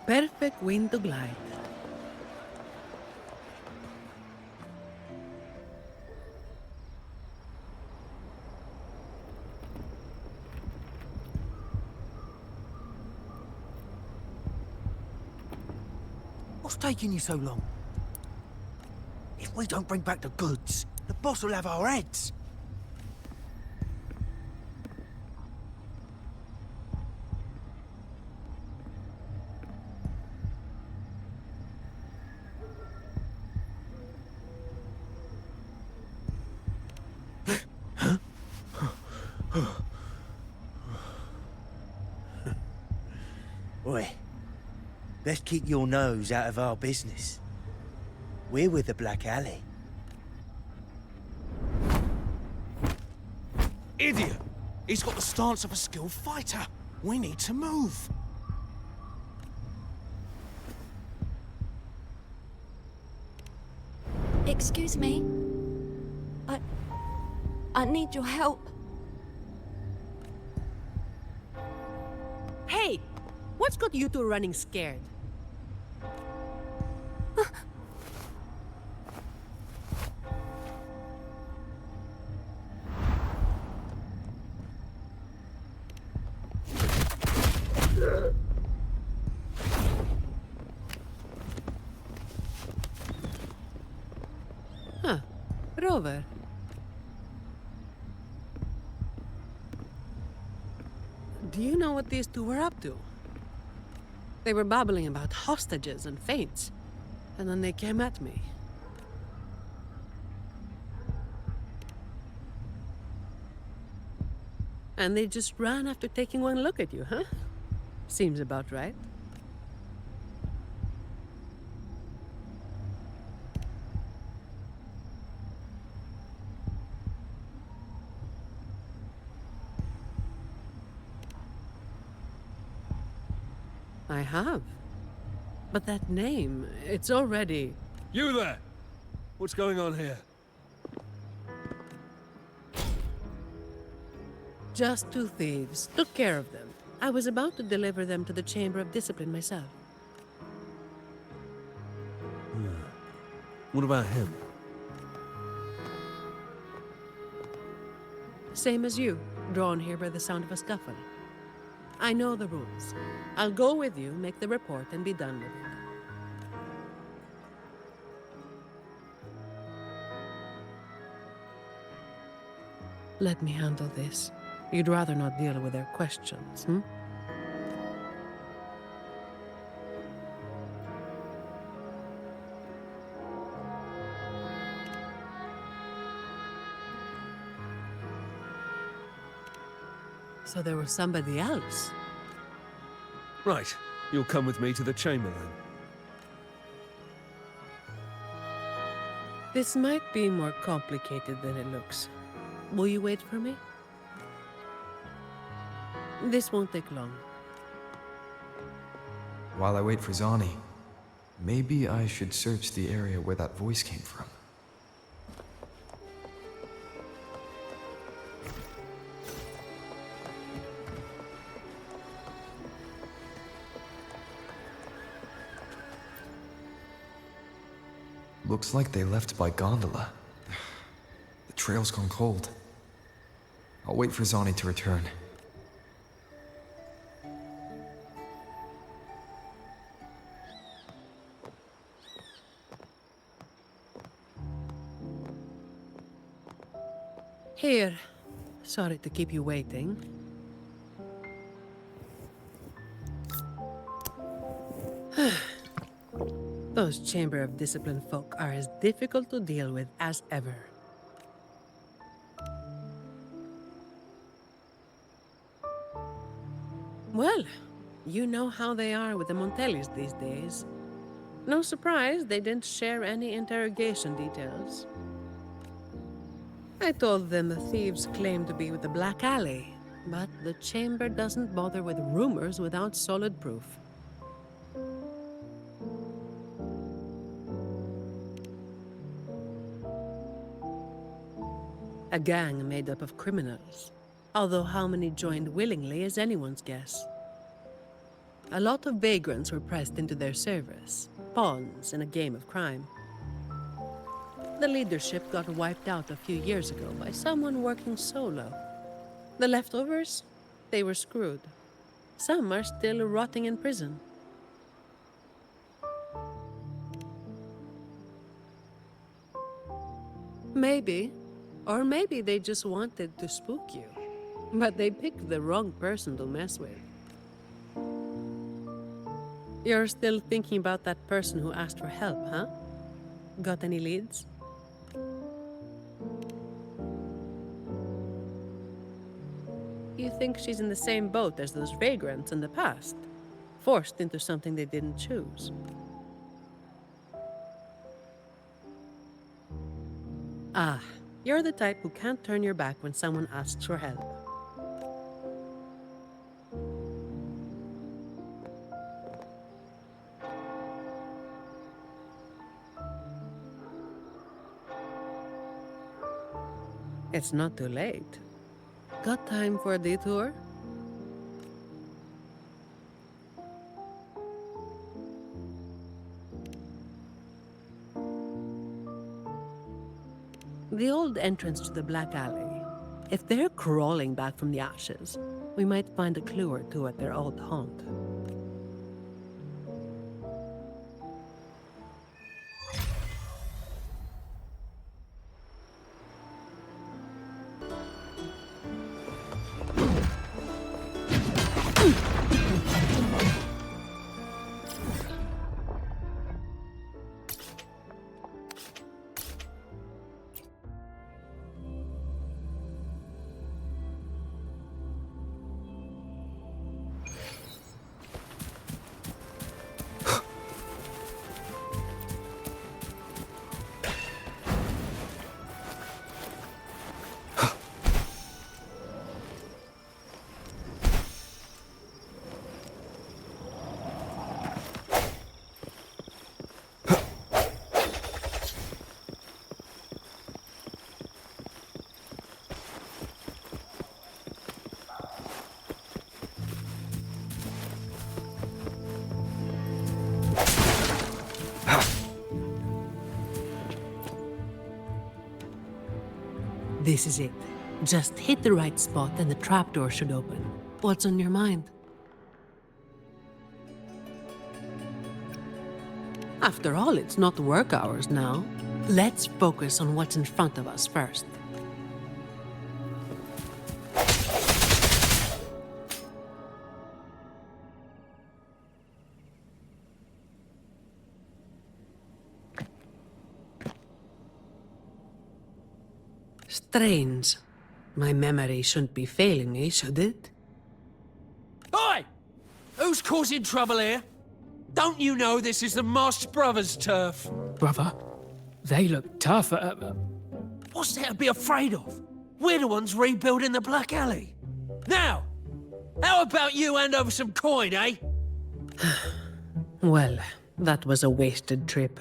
Perfect wind to glide. What's taking you so long? If we don't bring back the goods, the boss will have our heads. Oi, best keep your nose out of our business. We're with the Black Alley. Idiot! He's got the stance of a skilled fighter. We need to move. Excuse me. I need your help. Hey! What's got you two running scared? Huh. Rover. Do you know what these two were up to? They were babbling about hostages and fates, and then they came at me. And they just ran after taking one look at you, huh? Seems about right. I have. But that name, it's already... You there! What's going on here? Just two thieves. Took care of them. I was about to deliver them to the Chamber of Discipline myself. What about him? Same as you, drawn here by the sound of a scuffle. I know the rules. I'll go with you, make the report, and be done with it. Let me handle this. You'd rather not deal with their questions, hmm? So there was somebody else. Right. You'll come with me to the chamber then. This might be more complicated than it looks. Will you wait for me? This won't take long. While I wait for Zani, maybe I should search the area where that voice came from. Looks like they left by gondola. The trail's gone cold. I'll wait for Zani to return. Here. Sorry to keep you waiting. Those Chamber of Discipline folk are as difficult to deal with as ever. Well, you know how they are with the Montellis these days. No surprise they didn't share any interrogation details. I told them the thieves claimed to be with the Black Alley, but the Chamber doesn't bother with rumors without solid proof. A gang made up of criminals, although how many joined willingly is anyone's guess. a lot of vagrants were pressed into their service, pawns in a game of crime. The leadership got wiped out a few years ago by someone working solo. The leftovers, they were screwed. Some are still rotting in prison. Maybe, or maybe they just wanted to spook you. But they picked the wrong person to mess with. You're still thinking about that person who asked for help, huh? Got any leads? You think she's in the same boat as those vagrants in the past? Forced into something they didn't choose. Ah, you're the type who can't turn your back when someone asks for help. It's not too late. Got time for a detour? The old entrance to the Black Alley. If they're crawling back from the ashes, we might find a clue or two at their old haunt. This is it. Just hit the right spot and the trapdoor should open. What's on your mind? After all, it's not work hours now. Let's focus on what's in front of us first. Strange. My memory shouldn't be failing me, should it? Oi! Who's causing trouble here? Don't you know this is the Moss Brothers' turf? Brother, they look tough. What's there to be afraid of? We're the ones rebuilding the Black Alley. Now, how about you hand over some coin, eh? Well, that was a wasted trip.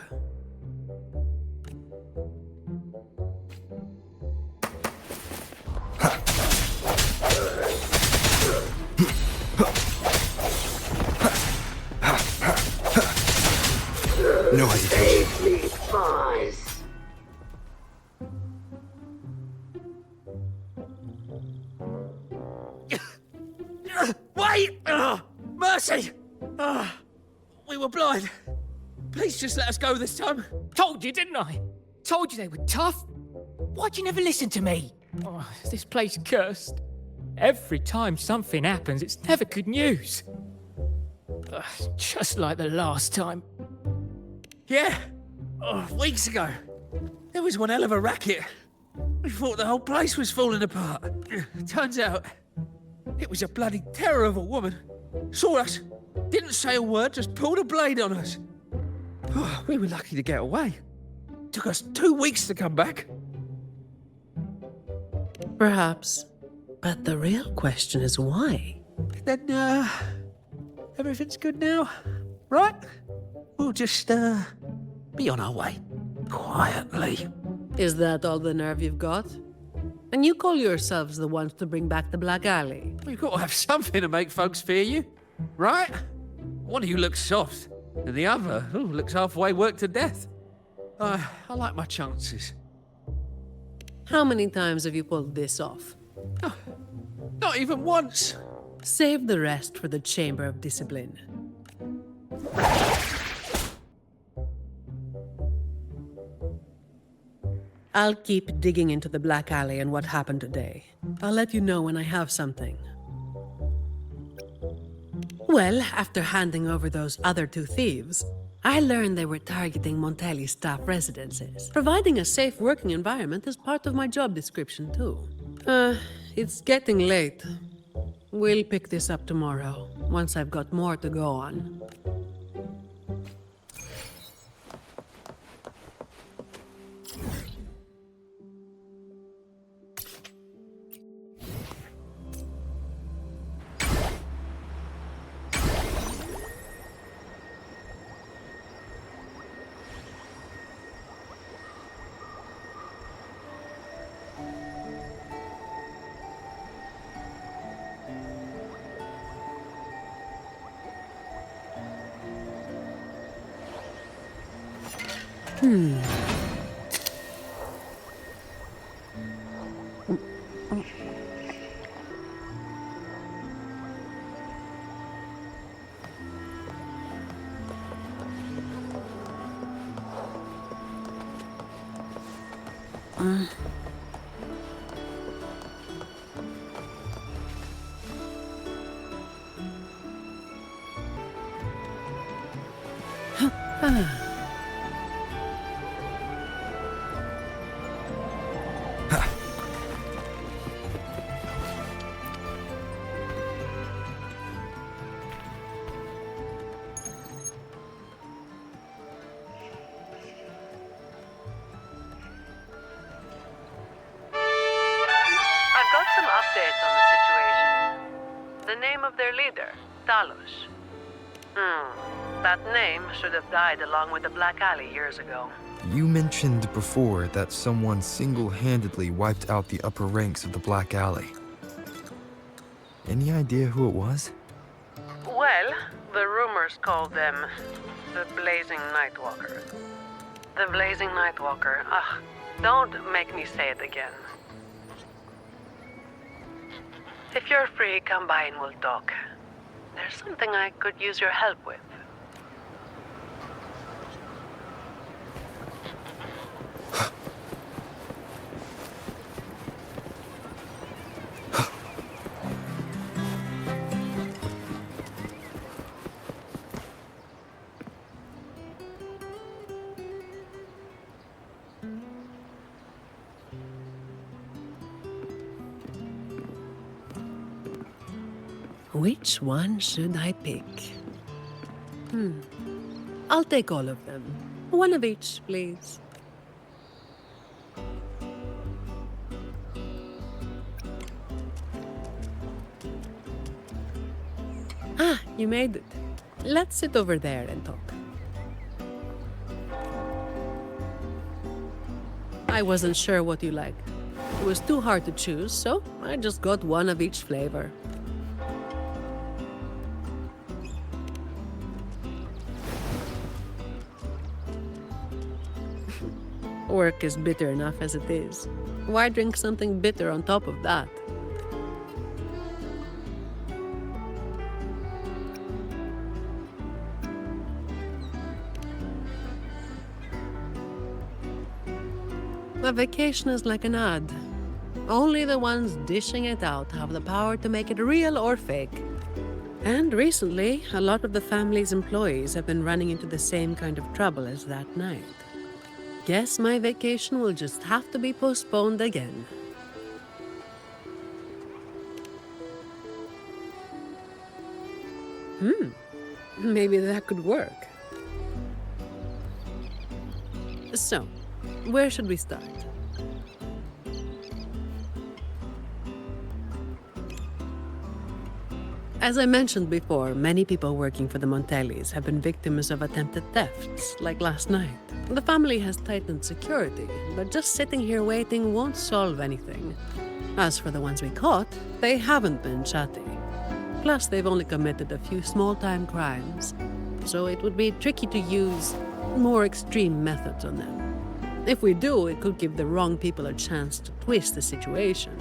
No hesitation. Please pause. Wait! Mercy! We were blind. Please just let us go this time. Told you, didn't I? Told you they were tough. Why'd you never listen to me? Oh, is this place cursed? Every time something happens, it's never good news. Just like the last time. Yeah. Weeks ago. There was one hell of a racket. We thought the whole place was falling apart. Turns out, it was a bloody terror of a woman. Saw us, didn't say a word, just pulled a blade on us. We were lucky to get away. Took us 2 weeks to come back. Perhaps. But the real question is why? Then, everything's good now, right? We'll just, be on our way. Quietly. Is that all the nerve you've got? And you call yourselves the ones to bring back the Black Alley? We've got to have something to make folks fear you, right? One of you looks soft, and the other looks halfway worked to death. I like my chances. How many times have you pulled this off? Not even once. Save the rest for the Chamber of Discipline. I'll keep digging into the Black Alley and what happened today. I'll let you know when I have something. Well, after handing over those other two thieves, I learned they were targeting Montelli staff residences. Providing a safe working environment is part of my job description, too. It's getting late. We'll pick this up tomorrow, once I've got more to go on. I've got some updates on the situation. The name of their leader, Talos. That name should have died along with the Black Alley years ago. You mentioned before that someone single-handedly wiped out the upper ranks of the Black Alley. Any idea who it was? Well, the rumors called them the Blazing Nightwalker. The Blazing Nightwalker. Don't make me say it again. If you're free, come by and we'll talk. There's something I could use your help with. Which one should I pick? I'll take all of them. One of each, please. You made it. Let's sit over there and talk. I wasn't sure what you liked. It was too hard to choose, so I just got one of each flavor. Work is bitter enough as it is. Why drink something bitter on top of that? A vacation is like an ad. Only the ones dishing it out have the power to make it real or fake. And recently, a lot of the family's employees have been running into the same kind of trouble as that night. Guess my vacation will just have to be postponed again. Maybe that could work. So, where should we start? As I mentioned before, many people working for the Montellis have been victims of attempted thefts, like last night. The family has tightened security, but just sitting here waiting won't solve anything. As for the ones we caught, they haven't been chatty. Plus, they've only committed a few small-time crimes, so it would be tricky to use more extreme methods on them. If we do, it could give the wrong people a chance to twist the situation.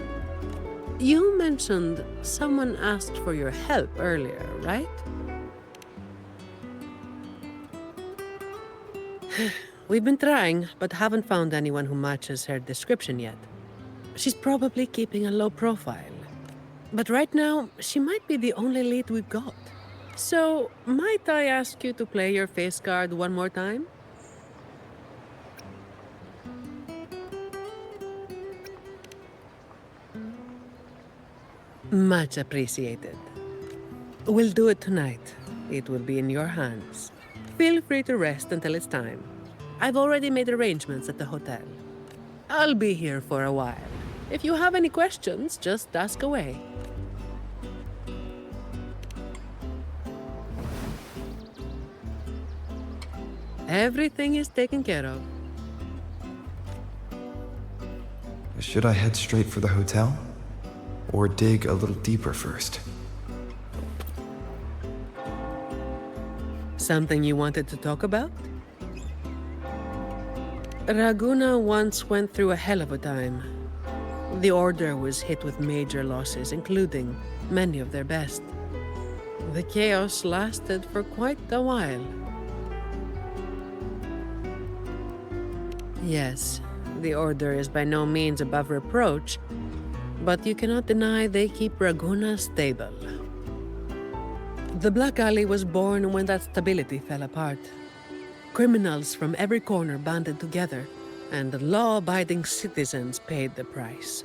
You mentioned someone asked for your help earlier, right? We've been trying, but haven't found anyone who matches her description yet. She's probably keeping a low profile. But right now, she might be the only lead we've got. So, might I ask you to play your face card one more time? Much appreciated. We'll do it tonight. It will be in your hands. Feel free to rest until it's time. I've already made arrangements at the hotel. I'll be here for a while. If you have any questions, just ask away. Everything is taken care of. Should I head straight for the hotel? Or dig a little deeper first? Something you wanted to talk about? Raguna once went through a hell of a time. The Order was hit with major losses, including many of their best. The chaos lasted for quite a while. Yes, the Order is by no means above reproach, but you cannot deny they keep Raguna stable. The Black Alley was born when that stability fell apart. Criminals from every corner banded together, and the law-abiding citizens paid the price.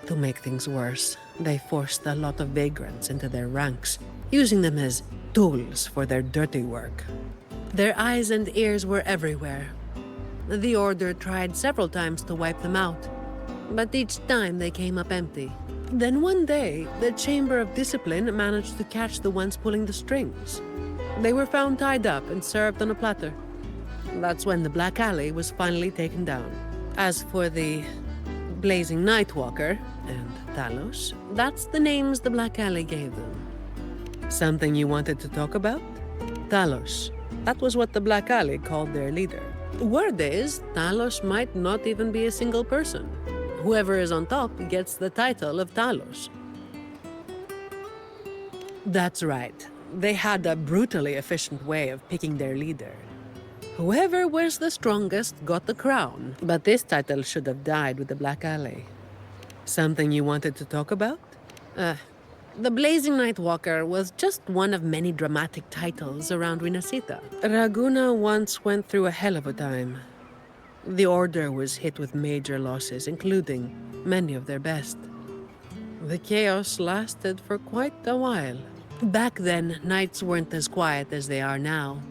To make things worse, they forced a lot of vagrants into their ranks, using them as tools for their dirty work. Their eyes and ears were everywhere. The Order tried several times to wipe them out, but each time they came up empty. Then one day, the Chamber of Discipline managed to catch the ones pulling the strings. They were found tied up and served on a platter. That's when the Black Alley was finally taken down. As for the Blazing Nightwalker and Talos, that's the names the Black Alley gave them. Something you wanted to talk about? Talos. That was what the Black Alley called their leader. Word is, Talos might not even be a single person. Whoever is on top gets the title of Talos. That's right. They had a brutally efficient way of picking their leader. Whoever was the strongest got the crown, but this title should have died with the Black Alley. Something you wanted to talk about? The Blazing Nightwalker was just one of many dramatic titles around Rinasita. Raguna once went through a hell of a time. The Order was hit with major losses, including many of their best. The chaos lasted for quite a while. Back then, nights weren't as quiet as they are now.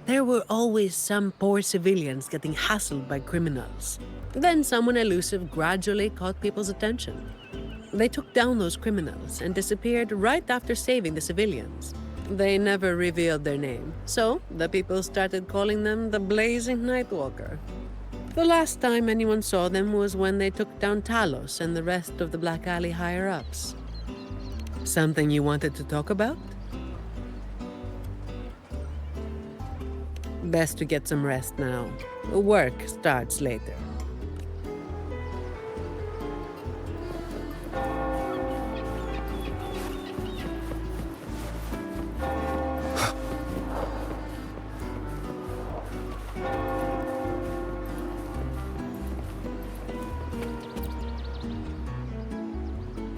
There were always some poor civilians getting hassled by criminals. Then someone elusive gradually caught people's attention. They took down those criminals and disappeared right after saving the civilians. They never revealed their name, so the people started calling them the Blazing Nightwalker. The last time anyone saw them was when they took down Talos and the rest of the Black Alley higher-ups. Something you wanted to talk about? Best to get some rest now. Work starts later.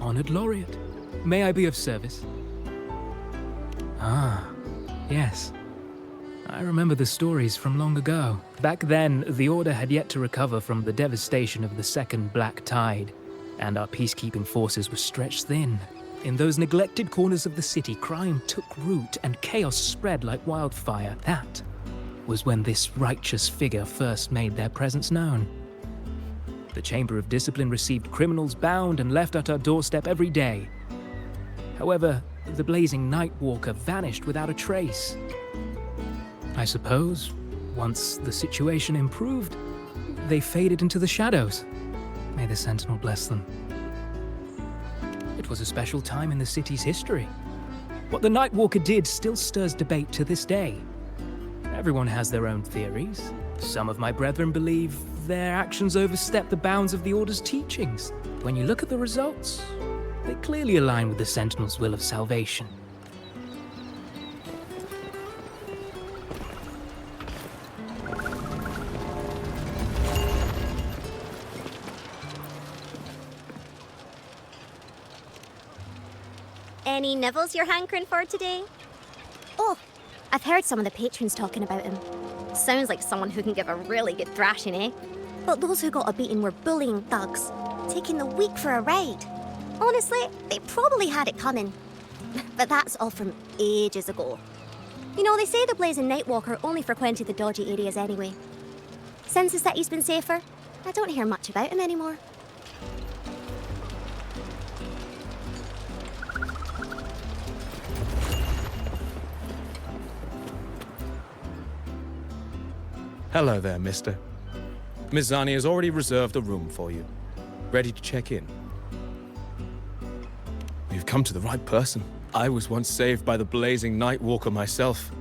Honored Laureate, may I be of service? Ah, yes. I remember the stories from long ago. Back then, the Order had yet to recover from the devastation of the Second Black Tide, and our peacekeeping forces were stretched thin. In those neglected corners of the city, crime took root and chaos spread like wildfire. That was when this righteous figure first made their presence known. The Chamber of Discipline received criminals bound and left at our doorstep every day. However, the Blazing Nightwalker vanished without a trace. I suppose, once the situation improved, they faded into the shadows. May the Sentinel bless them. was a special time in the city's history. What the Nightwalker did still stirs debate to this day. Everyone has their own theories. Some of my brethren believe their actions overstep the bounds of the Order's teachings. When you look at the results, they clearly align with the Sentinel's will of salvation. Any nibbles you're hankering for today? Oh, I've heard some of the patrons talking about him. Sounds like someone who can give a really good thrashing, eh? But those who got a beating were bullying thugs, taking the weak for a ride. Honestly, they probably had it coming. But that's all from ages ago. You know, they say the Blazing Nightwalker only frequented the dodgy areas anyway. Since the city's been safer, I don't hear much about him anymore. Hello there, mister. Miss Zani has already reserved a room for you. Ready to check in. You've come to the right person. I was once saved by the Blazing Nightwalker myself.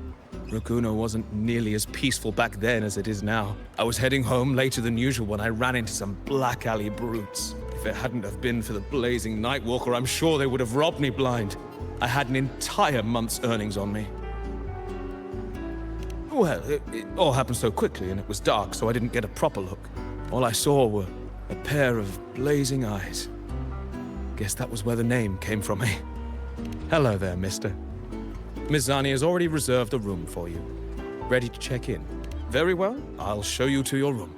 Raguno wasn't nearly as peaceful back then as it is now. I was heading home later than usual when I ran into some black alley brutes. If it hadn't have been for the Blazing Nightwalker, I'm sure they would have robbed me blind. I had an entire month's earnings on me. Well, it all happened so quickly and it was dark, so I didn't get a proper look. All I saw were a pair of blazing eyes. Guess that was where the name came from, eh? Hello there, mister. Miss Zani has already reserved a room for you. Ready to check in. Very well, I'll show you to your room.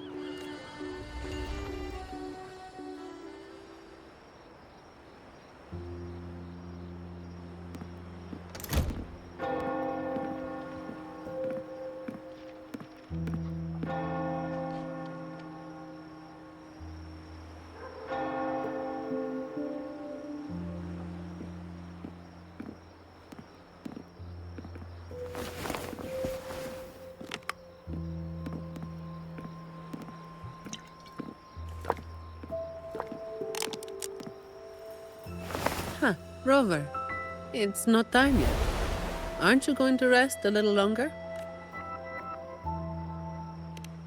Huh, Rover. It's not time yet. Aren't you going to rest a little longer?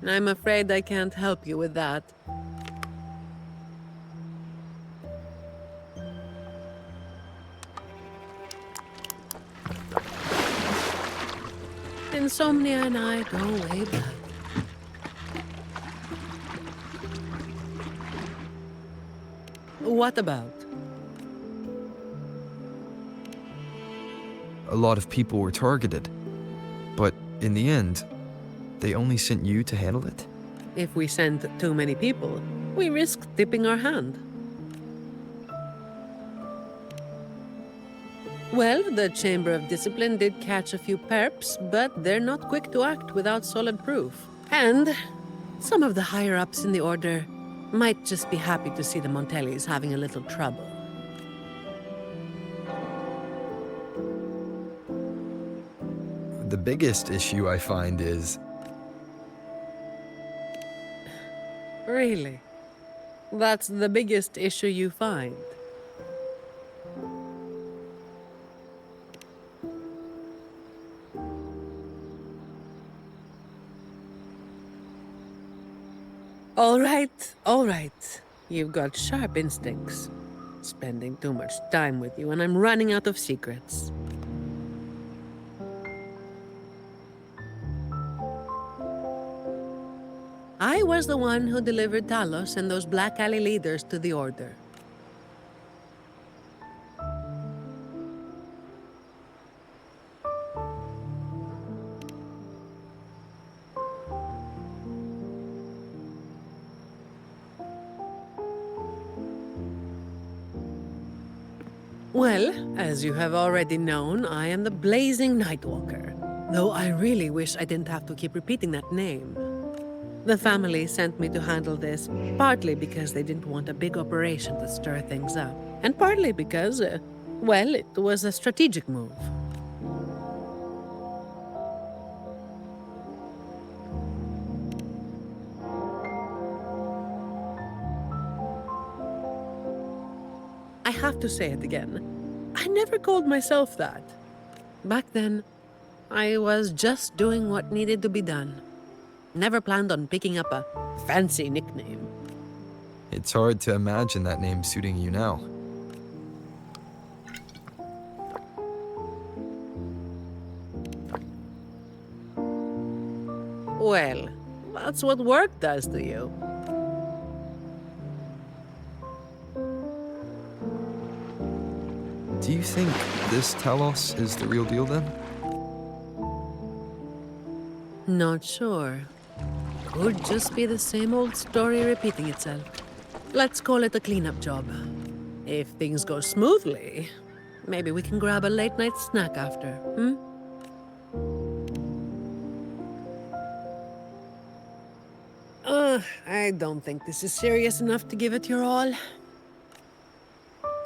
I'm afraid I can't help you with that. Insomnia and I go way back. What about? A lot of people were targeted, but in the end, they only sent you to handle it? If we send too many people, we risk tipping our hand. Well, the Chamber of Discipline did catch a few perps, but they're not quick to act without solid proof. And some of the higher-ups in the Order might just be happy to see the Montellis having a little trouble. The biggest issue I find is... Really? That's the biggest issue you find? All right. You've got sharp instincts. Spending too much time with you and I'm running out of secrets. I was the one who delivered Talos and those Black Alley leaders to the Order. Well, as you have already known, I am the Blazing Nightwalker. Though I really wish I didn't have to keep repeating that name. The family sent me to handle this, partly because they didn't want a big operation to stir things up, and partly because, well, it was a strategic move. I have have to say it again. I never called myself that. Back then, I was just doing what needed to be done. Never planned on picking up a fancy nickname. It's hard to imagine that name suiting you now. Well, that's what work does to you. Do you think this Talos is the real deal then? Not sure. Could just be the same old story repeating itself. Let's call it a cleanup job. If things go smoothly, maybe we can grab a late night snack after, hmm? I don't think this is serious enough to give it your all.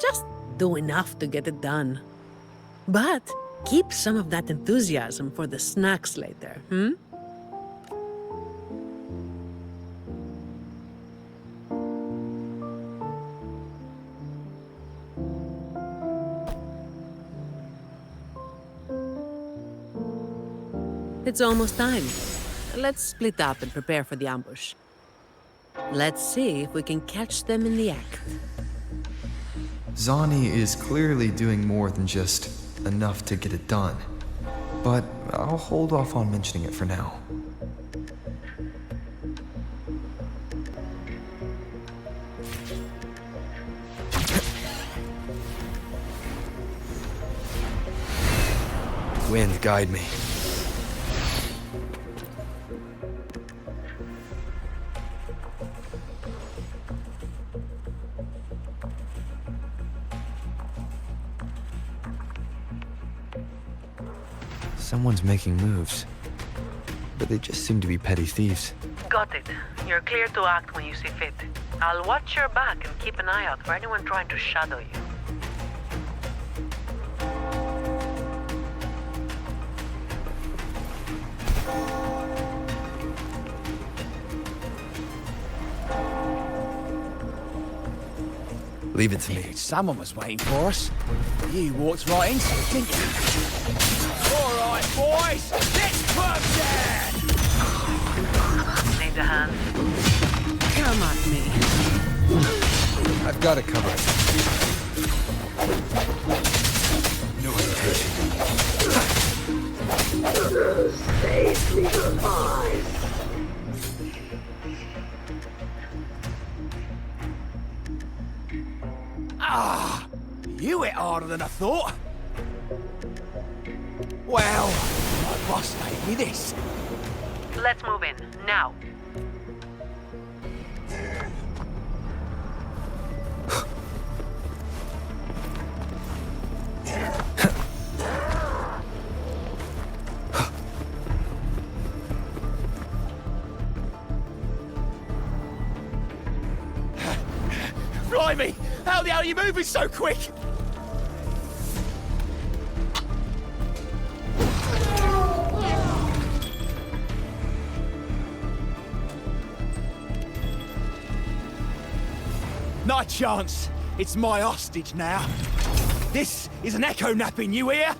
Just do enough to get it done. But keep some of that enthusiasm for the snacks later, hmm? It's almost time. Let's split up and prepare for the ambush. Let's see if we can catch them in the act. Zani is clearly doing more than just enough to get it done. But I'll hold off on mentioning it for now. Wind, guide me. Someone's making moves, but they just seem to be petty thieves. Got it. You're clear to act when you see fit. I'll watch your back and keep an eye out for anyone trying to shadow you. Leave it to me. Someone was waiting for us. You walked right into it, didn't you? All right, boys, let's work down! Need a hand? Come at me. I've got it covered. No hesitation. Safely devised. You hit harder than I thought. Well, my boss made me this. Let's move in, now. Blimey! How the hell are you moving so quick? Not a chance. It's my hostage now. This is an echo napping, you hear?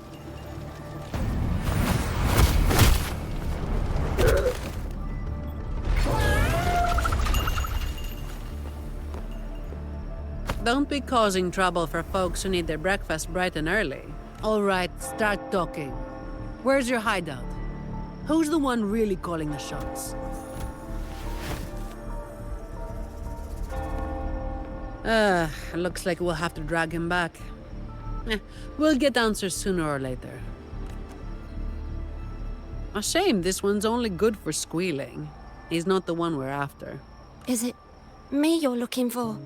Don't be causing trouble for folks who need their breakfast bright and early. All right, start talking. Where's your hideout? Who's the one really calling the shots? Looks like we'll have to drag him back. We'll get answers sooner or later. A shame this one's only good for squealing. He's not the one we're after. Is it me you're looking for?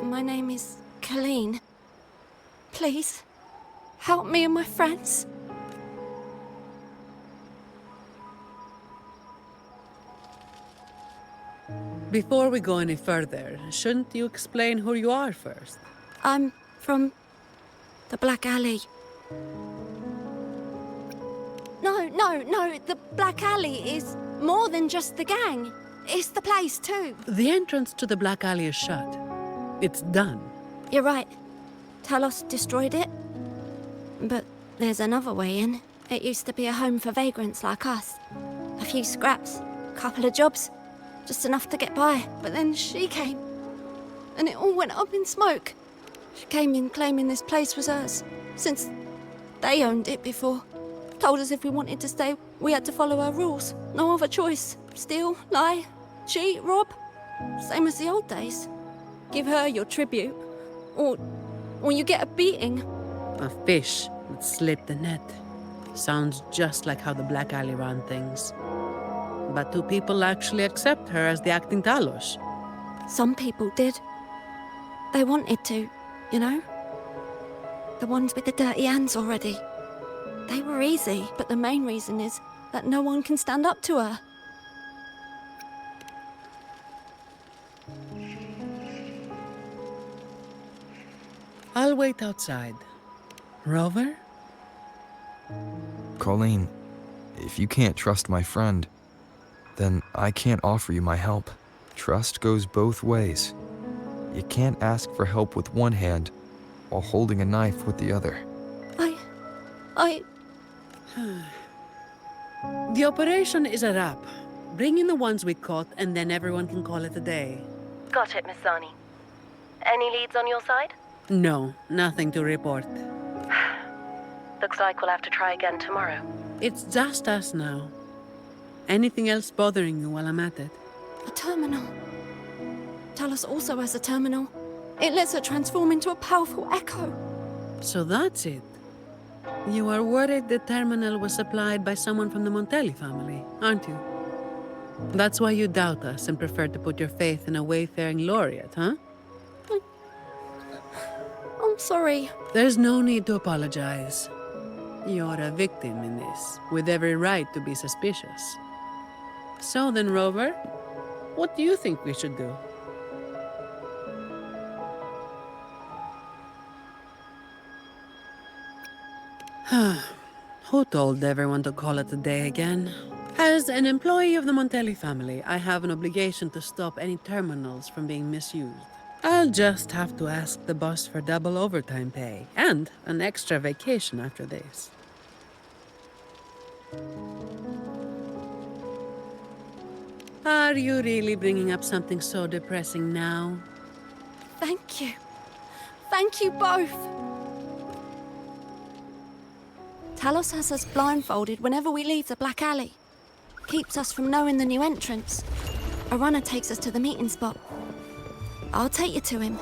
My name is Colleen. Please, help me and my friends. Before we go any further, shouldn't you explain who you are first? I'm from the Black Alley. No, the Black Alley is more than just the gang. It's the place too. The entrance to the Black Alley is shut. It's done. You're right. Talos destroyed it. But there's another way in. It used to be a home for vagrants like us. A few scraps, couple of jobs, just enough to get by. But then she came, and it all went up in smoke. She came in claiming this place was hers, since they owned it before. Told us if we wanted to stay, we had to follow her rules. No other choice. Steal, lie, cheat, rob. Same as the old days. Give her your tribute, or you get a beating. A fish that slipped the net. Sounds just like how the Black Alley ran things. But do people actually accept her as the acting Talos? Some people did. They wanted to, you know? The ones with the dirty hands already. They were easy, but the main reason is that no one can stand up to her. I'll wait outside. Rover? Colleen, if you can't trust my friend, then I can't offer you my help. Trust goes both ways. You can't ask for help with one hand while holding a knife with the other. The operation is a wrap. Bring in the ones we caught, and then everyone can call it a day. Got it, Miss Zani. Any leads on your side? No, nothing to report. Looks like we'll have to try again tomorrow. It's just us now. Anything else bothering you while I'm at it? A terminal. Talos also has a terminal. It lets her transform into a powerful echo. So that's it. You are worried the terminal was supplied by someone from the Montelli family, aren't you? That's why you doubt us and prefer to put your faith in a wayfaring laureate, huh? I'm sorry. There's no need to apologize. You're a victim in this, with every right to be suspicious. So then, Rover, what do you think we should do? Who told everyone to call it a day again? As an employee of the Montelli family, I have an obligation to stop any terminals from being misused. I'll just have to ask the boss for double overtime pay and an extra vacation after this. Are you really bringing up something so depressing now? Thank you. Thank you both. Talos has us blindfolded whenever we leave the Black Alley. Keeps us from knowing the new entrance. A runner takes us to the meeting spot. I'll take you to him.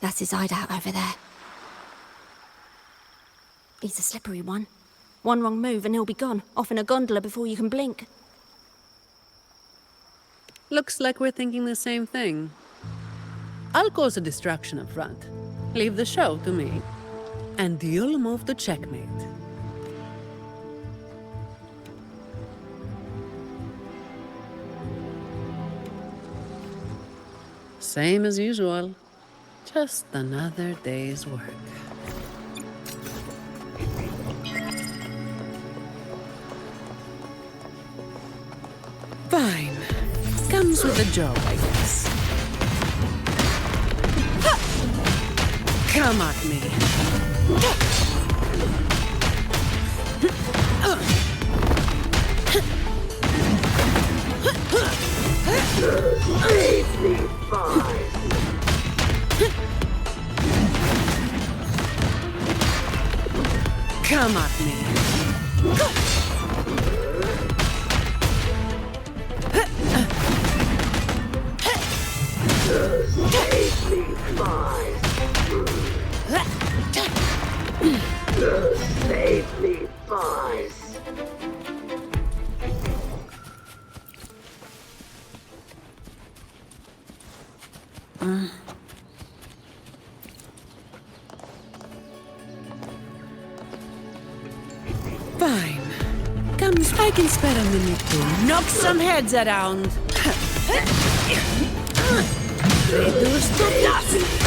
That's his hideout over there. He's a slippery one. One wrong move and he'll be gone, off in a gondola before you can blink. Looks like we're thinking the same thing. I'll cause a distraction up front. Leave the show to me. And you'll move to checkmate. Same as usual. Just another day's work. Fine. Comes with the job, I guess. Come at me. Safely fine. Come at me. Safely fine. Safely fine. Fine. Come, I can spare a minute to knock some heads around. Reduce to dust.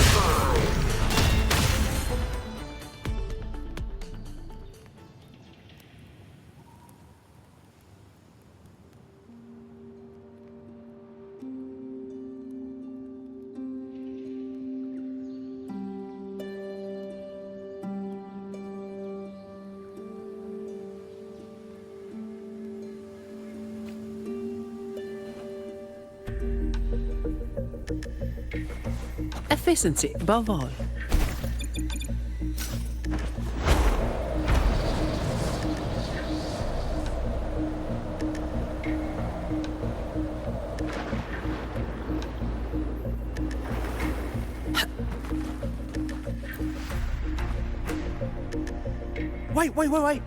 Efficiency above all. Wait.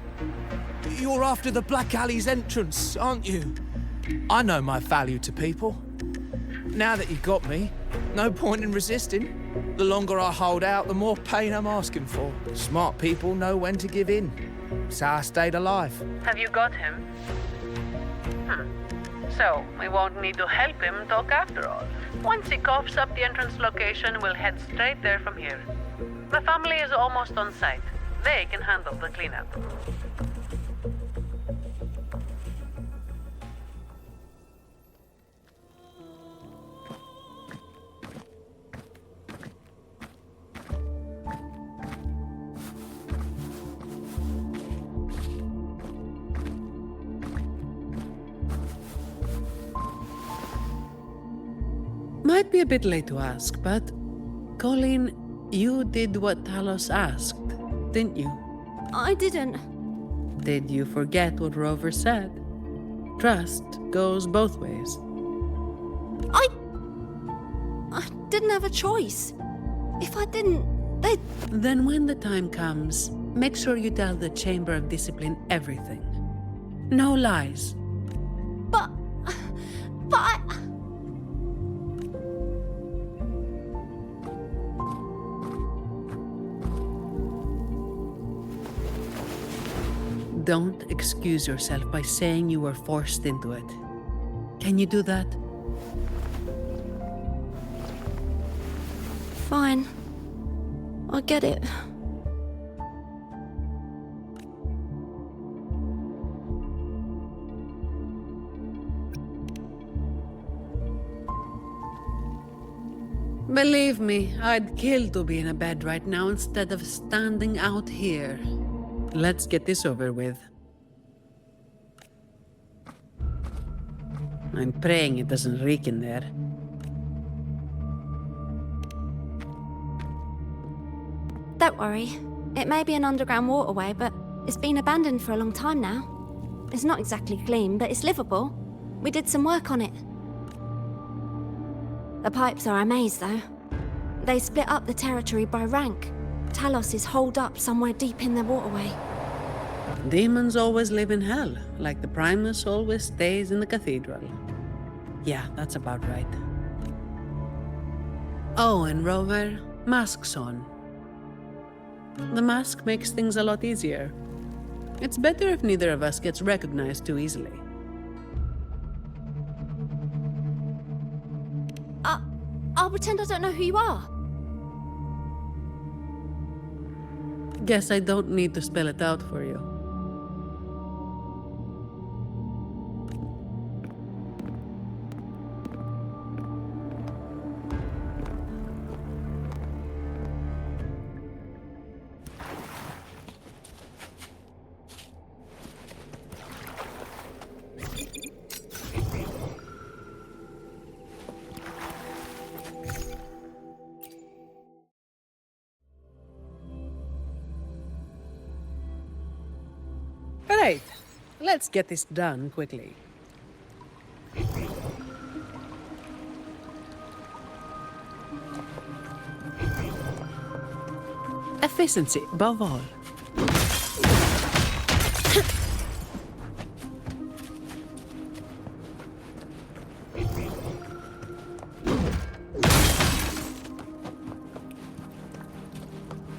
You're after the Black Alley's entrance, aren't you? I know my value to people. Now that you've got me, no point in resisting. The longer I hold out, the more pain I'm asking for. Smart people know when to give in. It's how I stayed alive. Have you got him? So, we won't need to help him talk after all. Once he coughs up the entrance location, we'll head straight there from here. The family is almost on site. They can handle the cleanup. Might be a bit late to ask, but Colleen, you did what Talos asked, didn't you? I didn't. Did you forget what Rover said? Trust goes both ways. I didn't have a choice. If I didn't, they'd... Then when the time comes, make sure you tell the Chamber of Discipline everything. No lies. But I... Don't excuse yourself by saying you were forced into it. Can you do that? Fine. I get it. Believe me, I'd kill to be in a bed right now instead of standing out here. Let's get this over with. I'm praying it doesn't reek in there. Don't worry. It may be an underground waterway, but it's been abandoned for a long time now. It's not exactly clean, but it's livable. We did some work on it. The pipes are a maze, though. They split up the territory by rank. Talos is holed up somewhere deep in the waterway. Demons always live in hell, like the Primus always stays in the cathedral. Yeah, that's about right. Oh, and Rover, mask's on. The mask makes things a lot easier. It's better if neither of us gets recognized too easily. I'll pretend I don't know who you are. Guess I don't need to spell it out for you. Right, let's get this done quickly. Efficiency above all.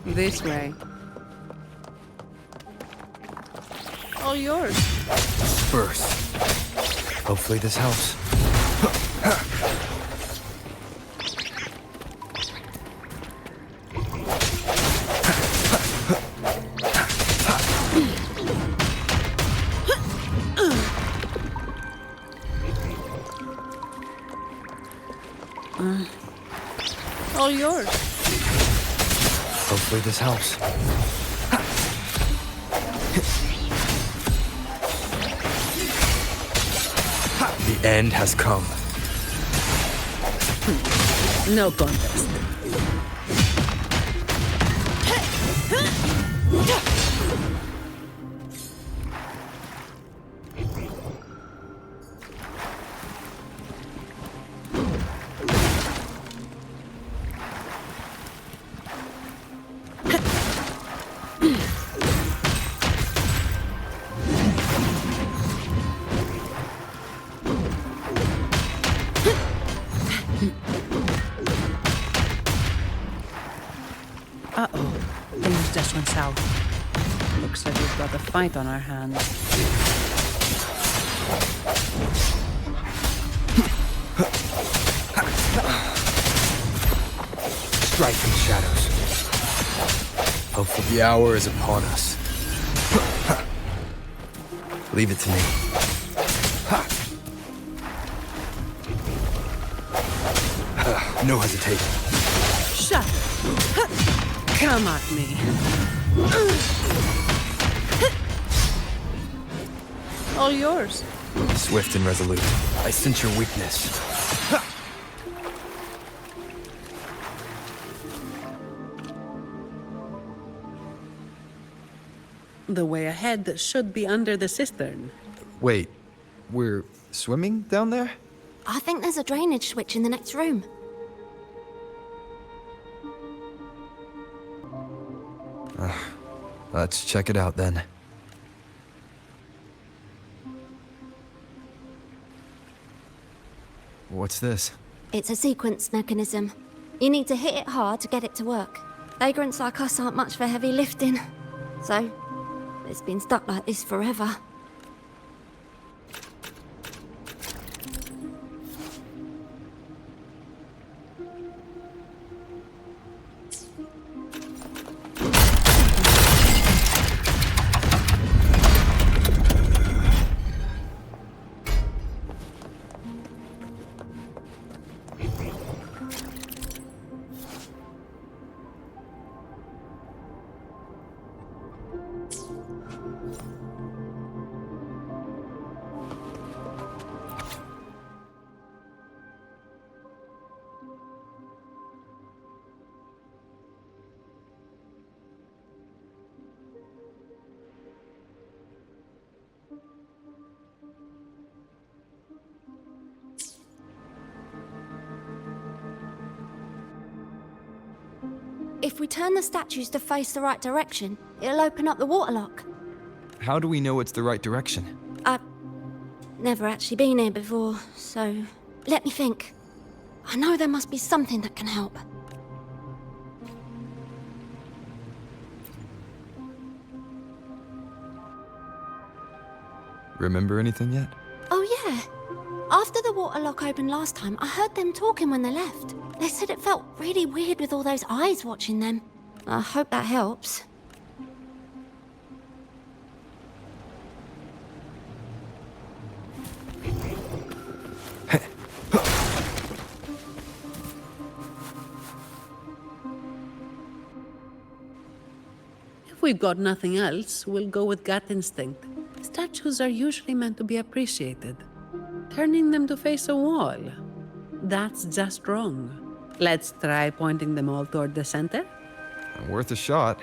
This way. All yours. Spurs. Hopefully this helps. All yours. Hopefully this helps. The end has come. No contest. Uh-oh. Things just went south. Looks like we've got a fight on our hands. Strife in the shadows. Hopefully the hour is upon us. Leave it to me. No hesitation. Shut up. Come at me. All yours. Swift and resolute. I sense your weakness. The way ahead should be under the cistern. Wait, we're swimming down there? I think there's a drainage switch in the next room. Let's check it out then. What's this? It's a sequence mechanism. You need to hit it hard to get it to work. Vagrants like us aren't much for heavy lifting. So, it's been stuck like this forever. If we turn the statues to face the right direction, it'll open up the waterlock. How do we know it's the right direction? I've never actually been here before, so let me think. I know there must be something that can help. Remember anything yet? Oh yeah. After the waterlock opened last time, I heard them talking when they left. They said it felt really weird with all those eyes watching them. I hope that helps. If we've got nothing else, we'll go with gut instinct. Statues are usually meant to be appreciated. Turning them to face a wall, that's just wrong. Let's try pointing them all toward the center. Worth a shot.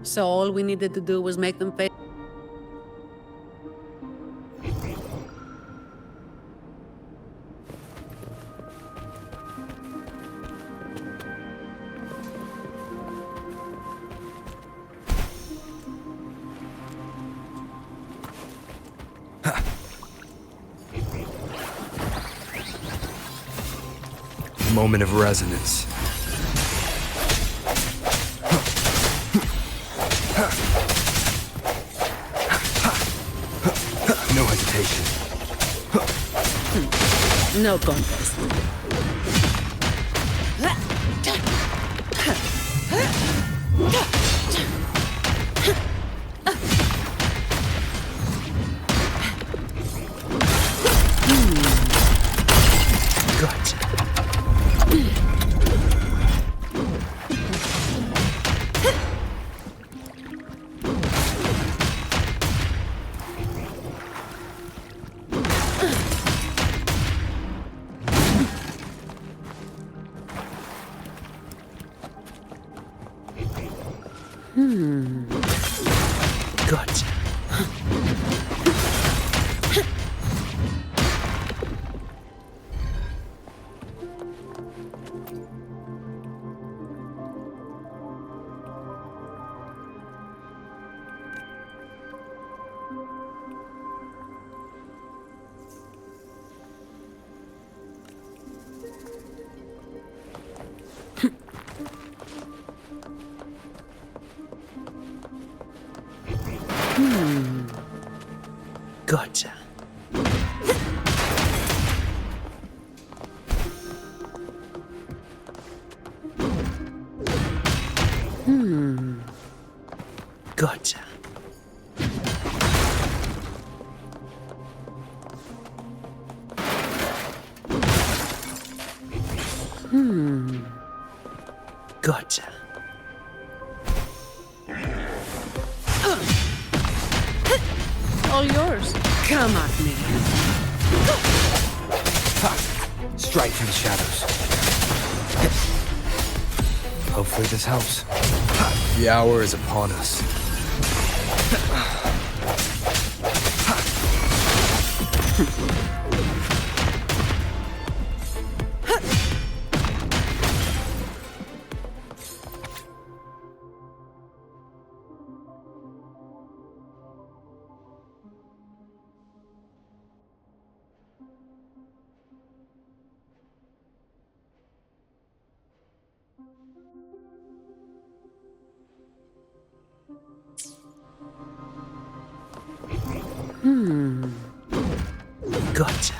So all we needed to do was make them face. Moment of resonance. No hesitation. No contest. Gotcha. Gotcha. Gotcha. Gotcha. Gotcha. All yours. Come at me. Strike from the shadows. Hopefully this helps. The hour is upon us. Gotcha.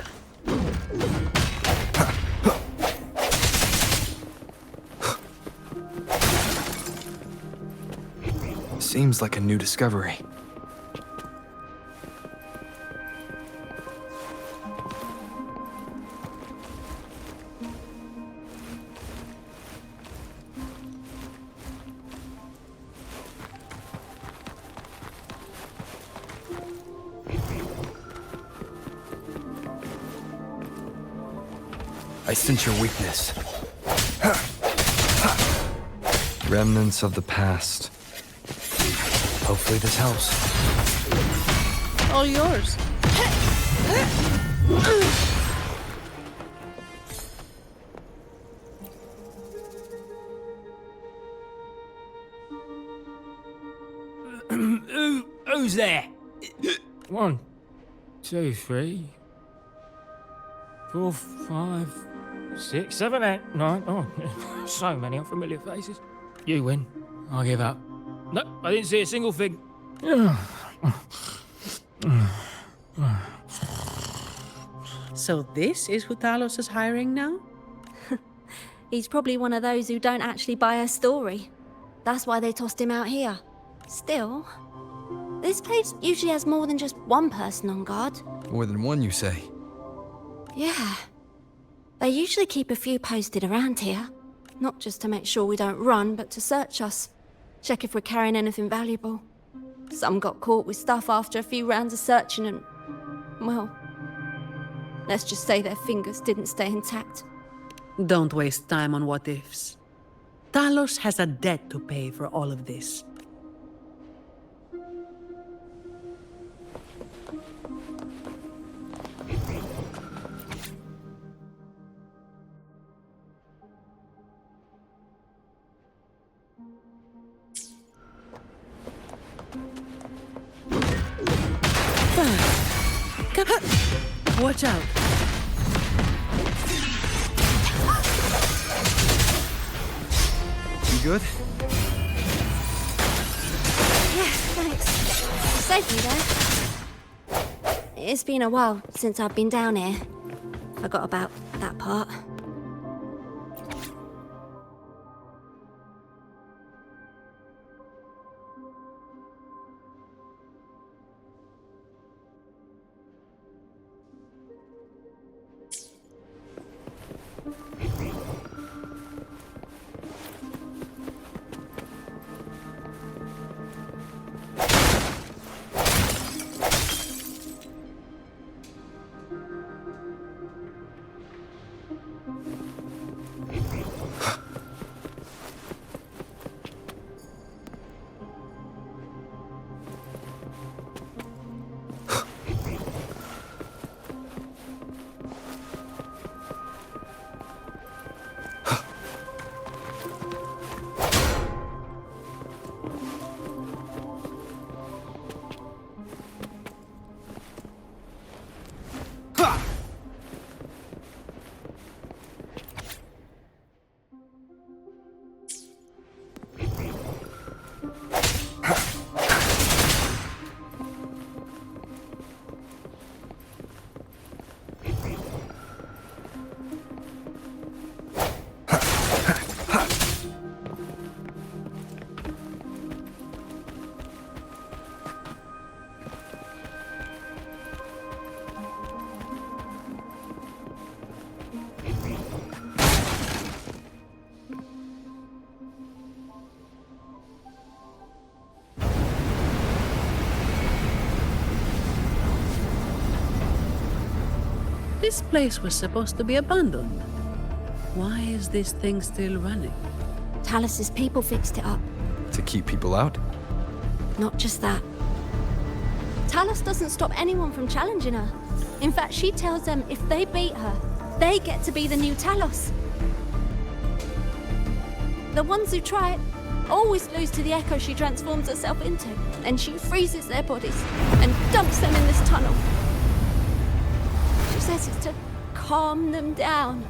Seems like a new discovery. I sense your weakness. Remnants of the past. Hopefully this helps. All yours. Who's there? 1, 2, 3, 4, 5, 6, 7, 8, 9. Oh, so many unfamiliar faces. You win. I'll give up. No, I didn't see a single thing. So this is who Talos is hiring now? He's probably one of those who don't actually buy a story. That's why they tossed him out here. Still, this place usually has more than just one person on guard. More than one, you say? Yeah. They usually keep a few posted around here. Not just to make sure we don't run, but to search us. Check if we're carrying anything valuable. Some got caught with stuff after a few rounds of searching and... well... let's just say their fingers didn't stay intact. Don't waste time on what-ifs. Talos has a debt to pay for all of this. Watch out! You good? Yeah, thanks. Saved me there. It's been a while since I've been down here. Forgot about that part. This place was supposed to be abandoned. Why is this thing still running? Talos's people fixed it up. To keep people out? Not just that. Talos doesn't stop anyone from challenging her. In fact, she tells them if they beat her, they get to be the new Talos. The ones who try it always lose to the echo she transforms herself into, and she freezes their bodies and dumps them in this tunnel. She says it's to calm them down.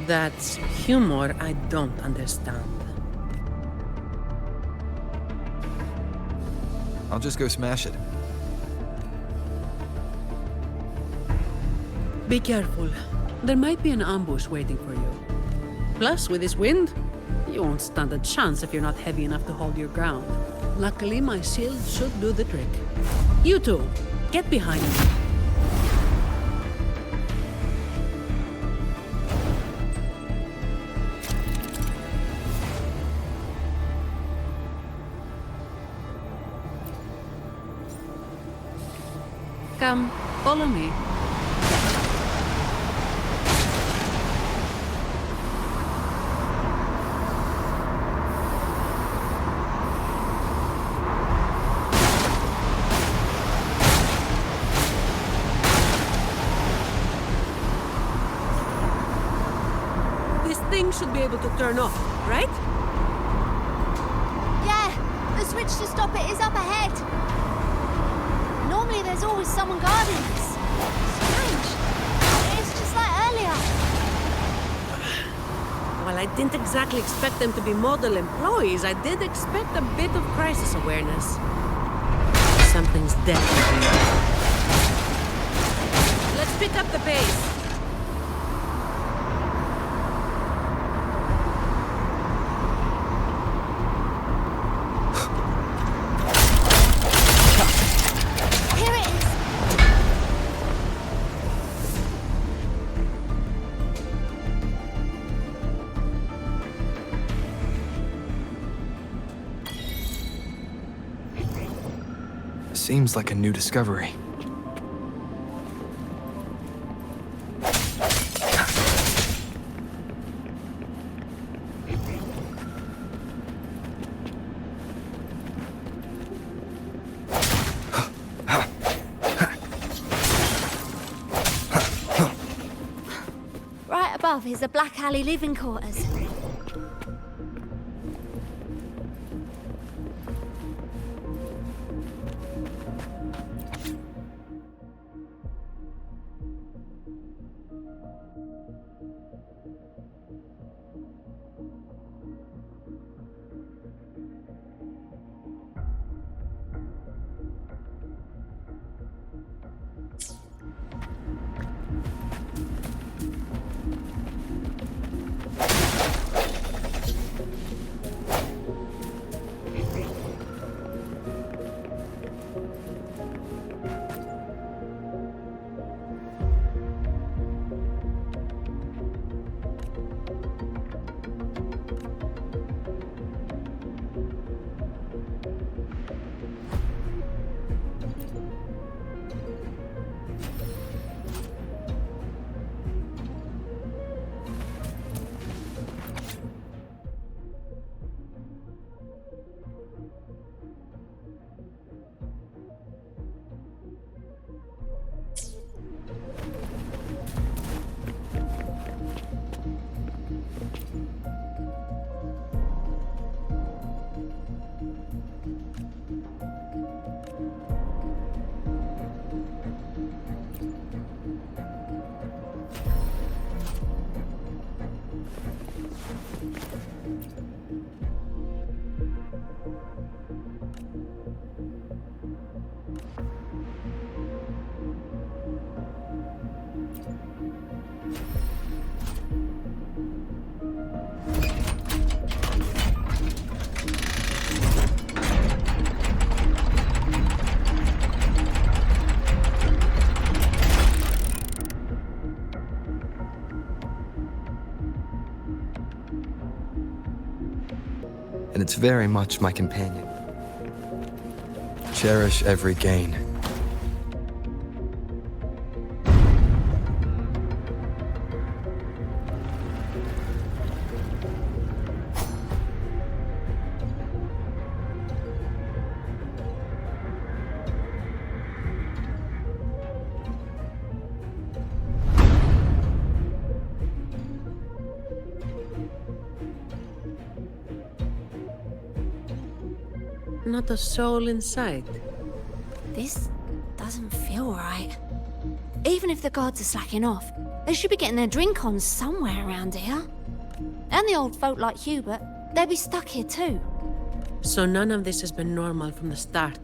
That's humor I don't understand. I'll just go smash it. Be careful. There might be an ambush waiting for you. Plus, with this wind, you won't stand a chance if you're not heavy enough to hold your ground. Luckily, my shield should do the trick. You two, get behind me. Come, follow me. This thing should be able to turn off, right? Yeah, the bridge to stop it is up ahead. Normally there's always someone guarding us. Strange. It's just like earlier. While I didn't exactly expect them to be model employees, I did expect a bit of crisis awareness. Something's definitely wrong. Let's pick up the pace. Here it is. Seems like a new discovery. Right above is the Black Alley living quarters. And it's very much my companion. Cherish every gain. Not a soul in sight. This doesn't feel right. Even if the guards are slacking off, they should be getting their drink on somewhere around here. And the old folk like Hubert, they'll be stuck here too. So none of this has been normal from the start.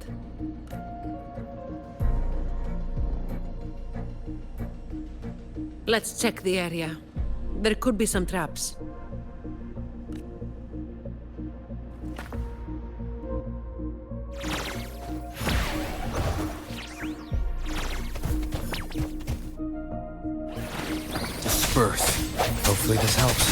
Let's check the area. There could be some traps. Disperse. Hopefully this helps.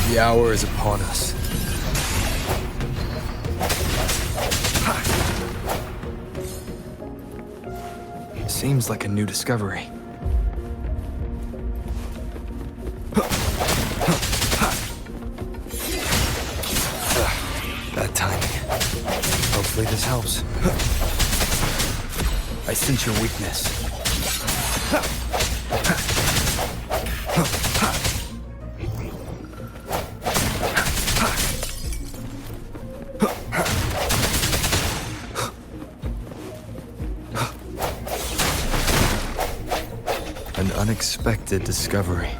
The hour is upon us. Seems like a new discovery. Bad timing. Hopefully this helps. helps. I sense your weakness. An unexpected discovery.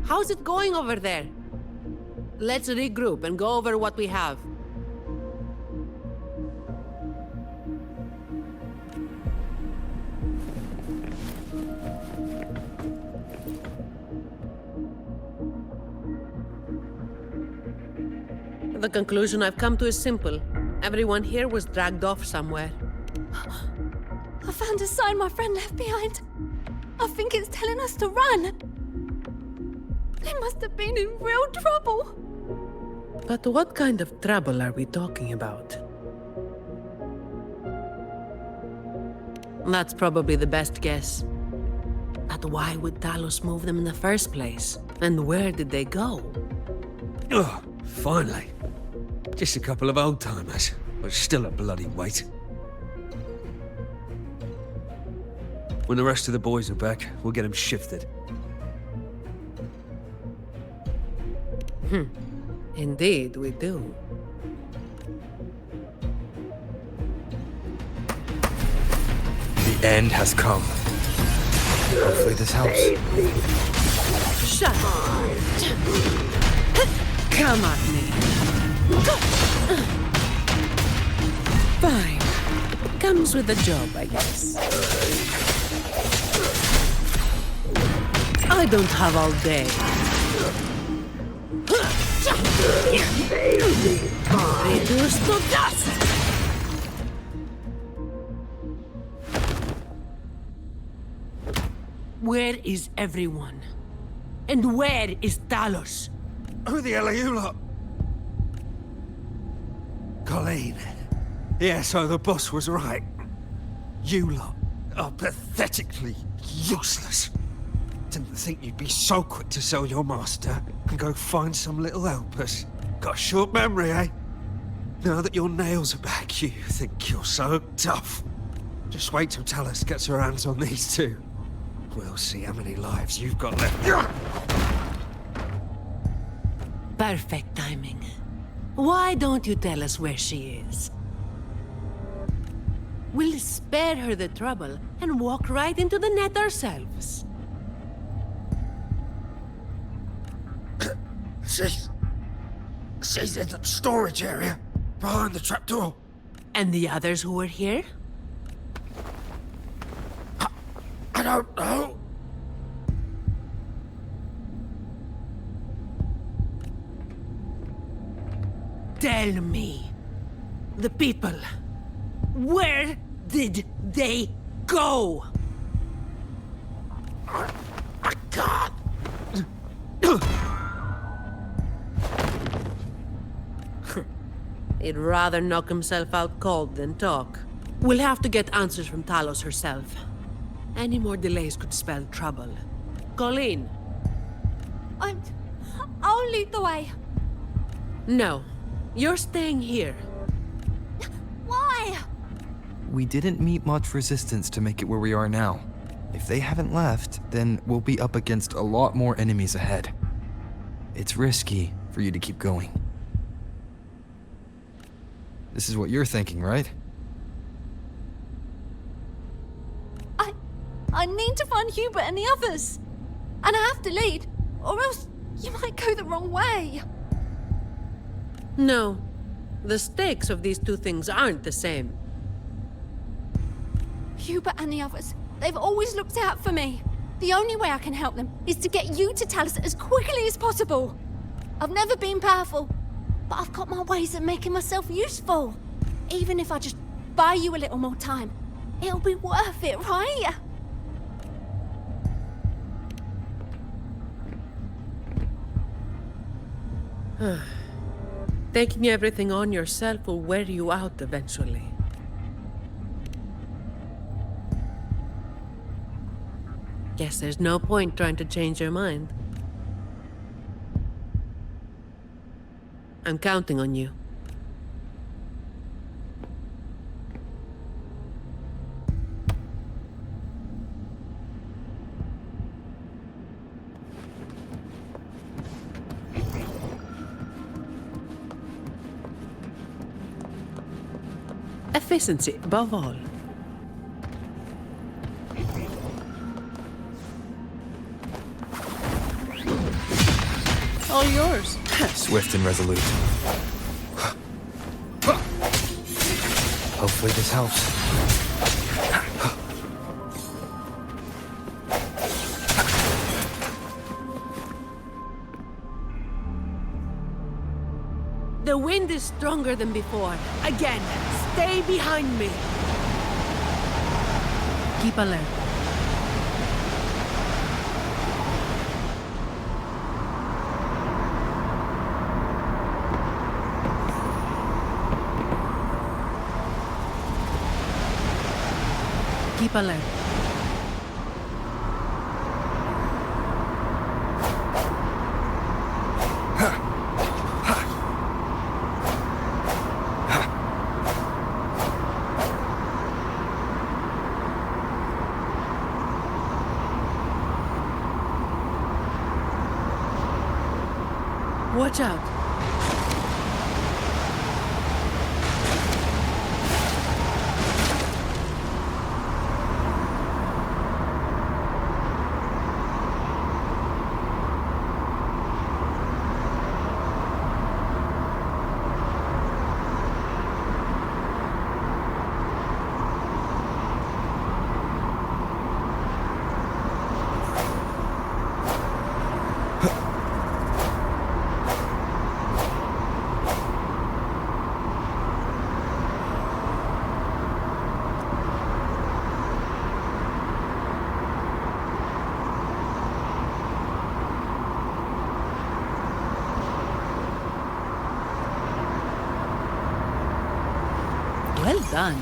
How's it going over there? Let's regroup and go over what we have. The conclusion I've come to is simple. Everyone here was dragged off somewhere. I found a sign my friend left behind. I think it's telling us to run. They must have been in real trouble. But what kind of trouble are we talking about? That's probably the best guess. But why would Talos move them in the first place? And where did they go? Oh, finally. Just a couple of old-timers, but still a bloody weight. When the rest of the boys are back, we'll get them shifted. Indeed, we do. The end has come. Hopefully this helps. Shut up! Come at me. Fine. Comes with the job, I guess. I don't have all day. Reduced to dust! Where is everyone? And where is Talos? Who the hell are you lot? Colleen. Yeah, so the boss was right. You lot are pathetically useless. Didn't think you'd be so quick to sell your master and go find some little helpers. Got a short memory, eh? Now that your nails are back, you think you're so tough. Just wait till Talos gets her hands on these two. We'll see how many lives you've got left. Perfect timing. Why don't you tell us where she is? We'll spare her the trouble and walk right into the net ourselves. She's in the storage area, behind the trapdoor. And the others who were here? I don't know. Tell me. The people. Where did they go? I can't. He'd rather knock himself out cold than talk. We'll have to get answers from Talos herself. Any more delays could spell trouble. Colleen. I'll lead the way. No. You're staying here. Why? We didn't meet much resistance to make it where we are now. If they haven't left, then we'll be up against a lot more enemies ahead. It's risky for you to keep going. This is what you're thinking, right? I need to find Hubert and the others. And I have to lead, or else you might go the wrong way. No. The stakes of these two things aren't the same. Hubert and the others, they've always looked out for me. The only way I can help them is to get you to Talos as quickly as possible. I've never been powerful, but I've got my ways of making myself useful. Even if I just buy you a little more time, it'll be worth it, right? Taking everything on yourself will wear you out eventually. Guess there's no point trying to change your mind. I'm counting on you. Efficiency above all. All yours. Swift and resolute. Hopefully this helps. The wind is stronger than before. Again, stay behind me. Keep alert. Keep alert. Watch out. Well done.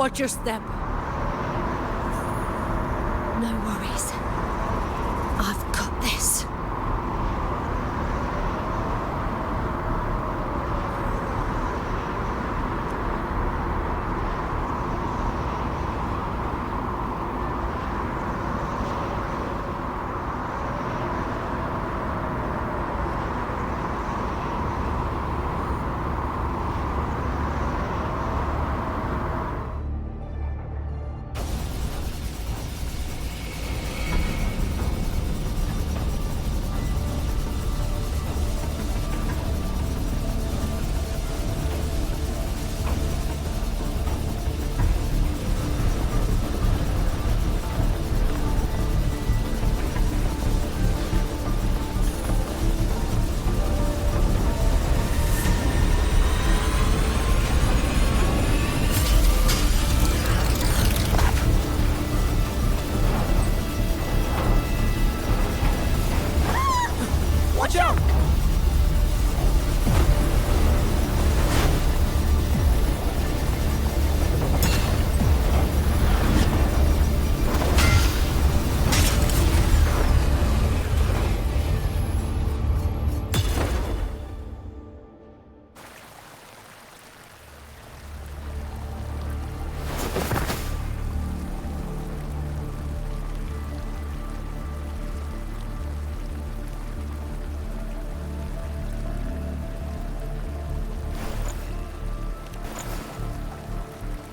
Watch your step. No worries. I've got this.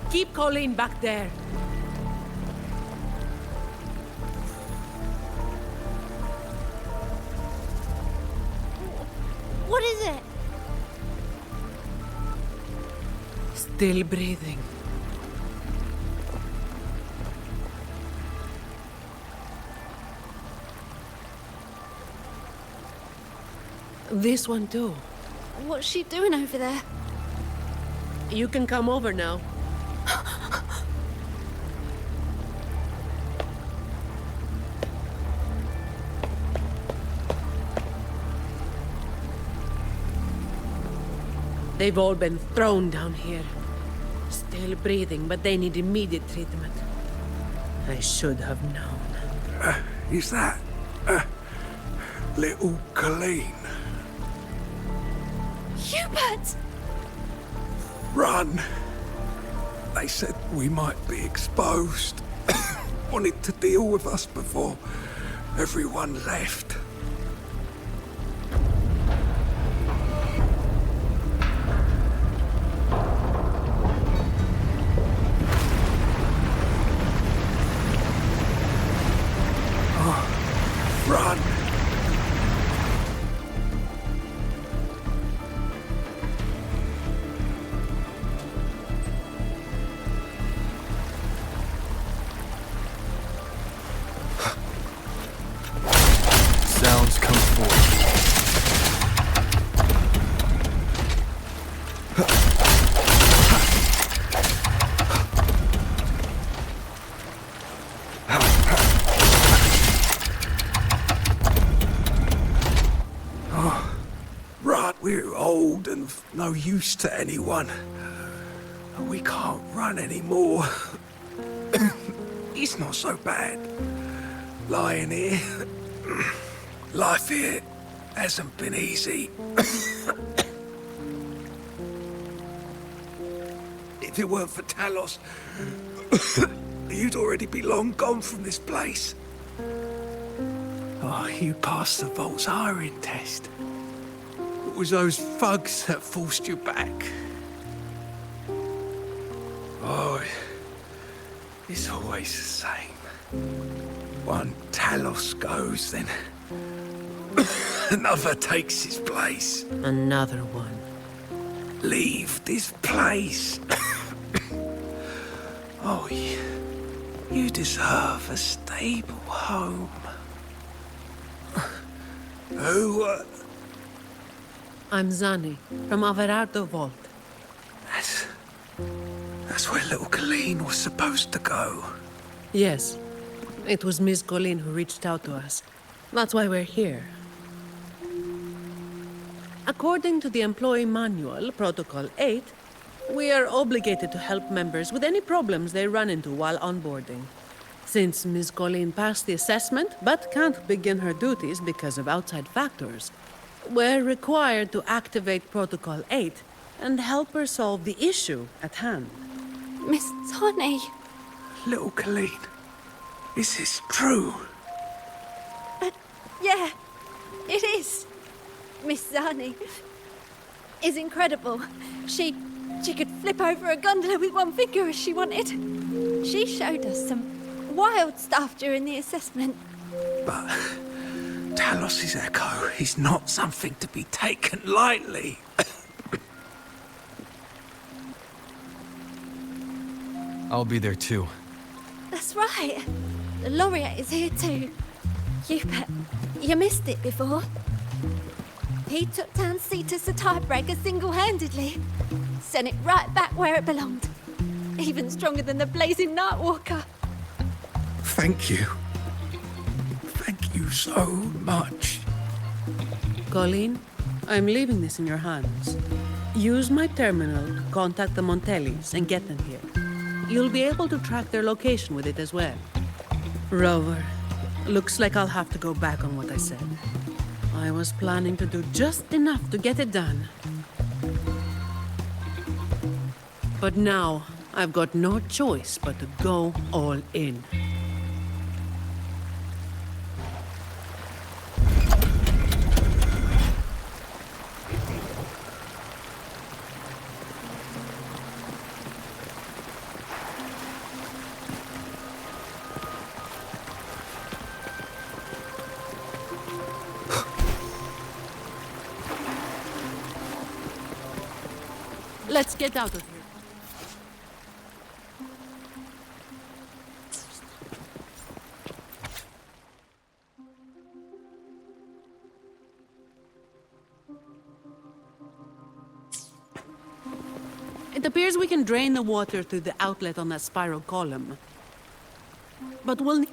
Keep Colleen back there. What is it? Still breathing. This one too. What's she doing over there? You can come over now. They've all been thrown down here. Still breathing, but they need immediate treatment. I should have known. Is that... little Colleen? Hubert! Run! They said we might be exposed. Wanted to deal with us before everyone left. Run! Sounds come forth. Right, we're old and of no use to anyone. We can't run anymore. It's not so bad. Lying here. Life here hasn't been easy. If it weren't for Talos, you'd already be long gone from this place. Oh, you passed the Vault's hiring test. It was those thugs that forced you back. Oh, it's always the same. One Talos goes, then another takes his place. Another one. Leave this place. Oh, you deserve a stable home. Who, I'm Zani, from Averardo Vault. That's where little Colleen was supposed to go. Yes, it was Miss Colleen who reached out to us. That's why we're here. According to the employee manual, Protocol 8, We are obligated to help members with any problems they run into while onboarding. Since Ms. Colleen passed the assessment but can't begin her duties because of outside factors, we're required to activate Protocol 8 and help her solve the issue at hand. Miss Zani. Little Colleen, is this true? Yeah, it is. Miss Zani is incredible. She could flip over a gondola with one finger if she wanted. She showed us some wild stuff during the assessment. But Talos' echo is not something to be taken lightly. I'll be there too. That's right. The laureate is here too. You missed it before. He took down Cetus the tiebreaker single-handedly. Sent it right back where it belonged. Even stronger than the blazing Nightwalker. Thank you. Thank you so much. Colleen, I'm leaving this in your hands. Use my terminal to contact the Montellis and get them here. You'll be able to track their location with it as well. Rover, looks like I'll have to go back on what I said. I was planning to do just enough to get it done. But now, I've got no choice but to go all in. Let's get out of here. It appears we can drain the water through the outlet on that spiral column. But we'll need...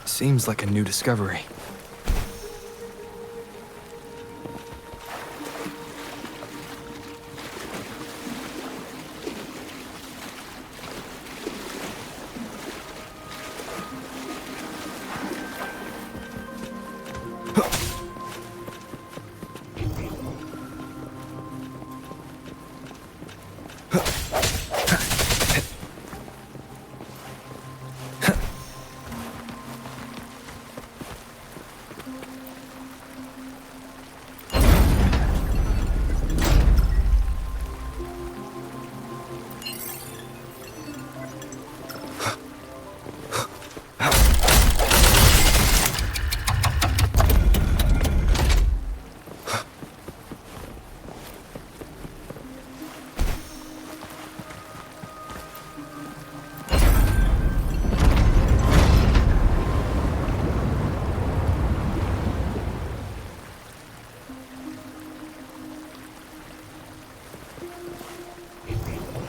Seems like a new discovery.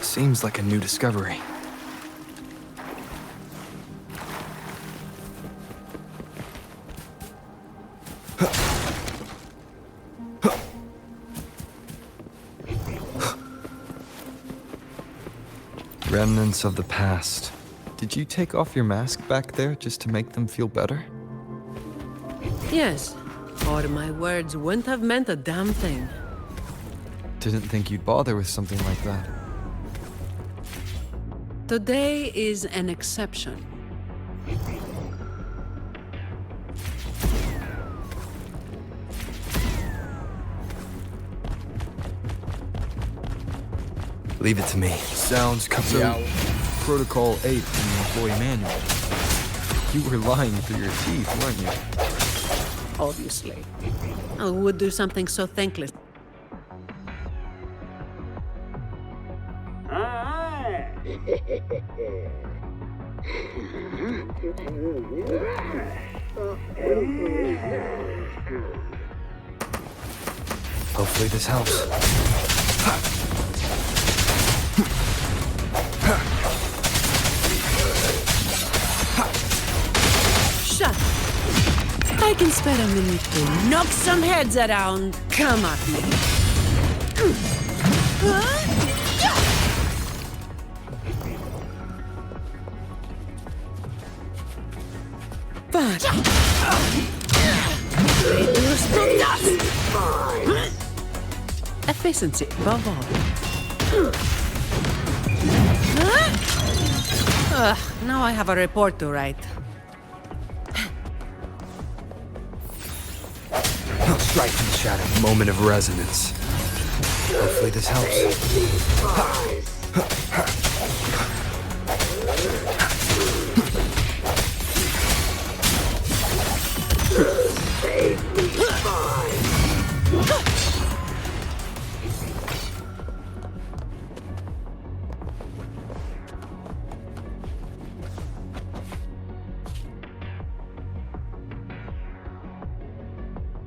Seems like a new discovery. Remnants of the past. Did you take off your mask back there just to make them feel better? Yes, or my words wouldn't have meant a damn thing. Didn't think you'd bother with something like that. Today is an exception. Leave it to me. Sounds so Protocol 8 in the employee manual. You were lying through your teeth, weren't you? Obviously. Who would do something so thankless? Hopefully this helps. Shut. I can spare a minute to knock some heads around. Come at me. But reduce to dust. Efficiency above all. Now I have a report to write. Strike from the shadow. Moment of resonance. Hopefully this helps.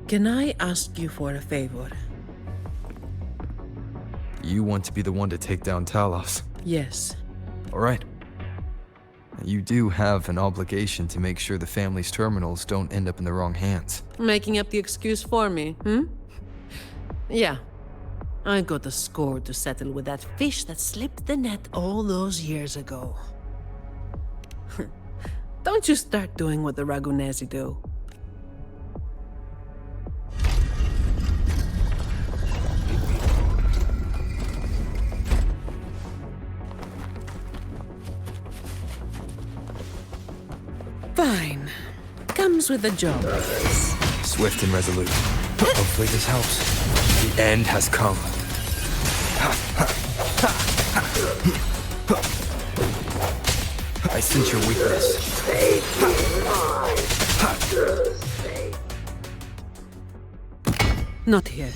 Can I ask you for a favor? You want to be the one to take down Talos. Yes. All right. You do have an obligation to make sure the family's terminals don't end up in the wrong hands. Making up the excuse for me, Yeah. I got a score to settle with that fish that slipped the net all those years ago. Don't you start doing what the Ragunesi do. Fine. Comes with the job. Swift and resolute. Hopefully this helps. The end has come. I sense your weakness. Not here.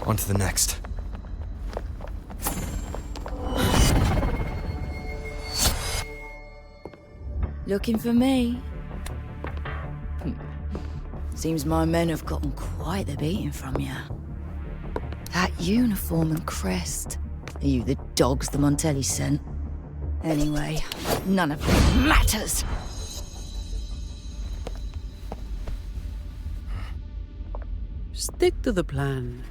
On to the next. Looking for me? Seems my men have gotten quite the beating from you. That uniform and crest. Are you the dogs the Montelli sent? Anyway, none of it matters. Stick to the plan.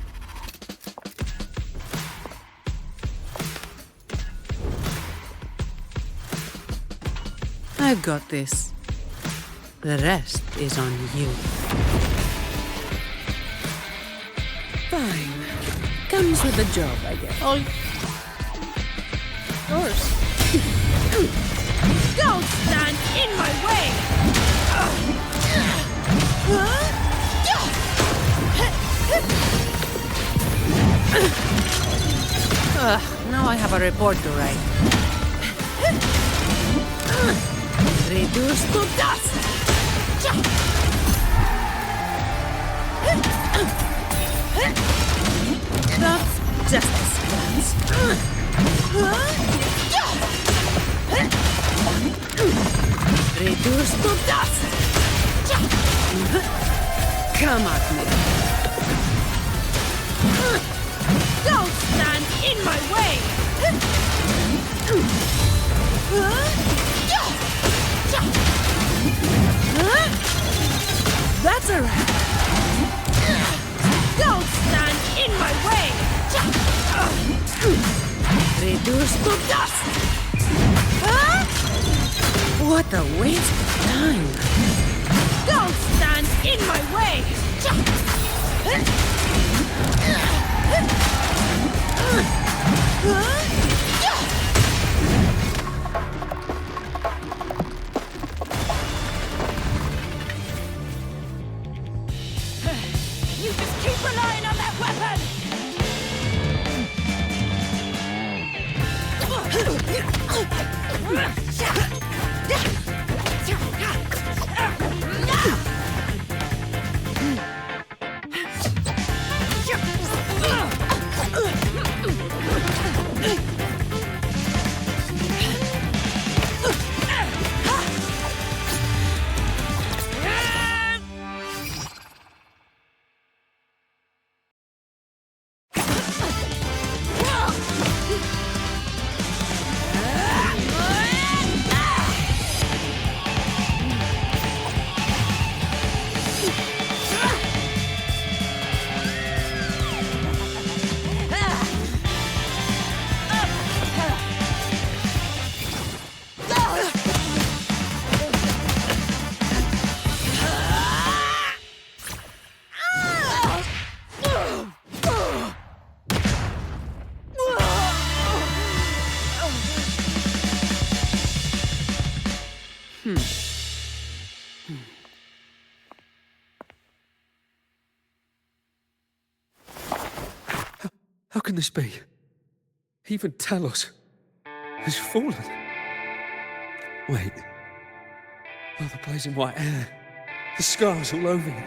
I've got this. The rest is on you. Fine. Comes with the job, I guess. Oh. Yours. Don't stand in my way! Now I have a report to write. Reduce to dust! That's justice plans. Reduce to dust! Come at me. Don't stand in my way! That's a wrap. Don't stand in my way! Reduce to dust! What a waste of time! Don't stand in my way! You just keep relying on that weapon! How can this be? Even Talos has fallen. Wait. Oh, the blazing white hair. The scars all over you.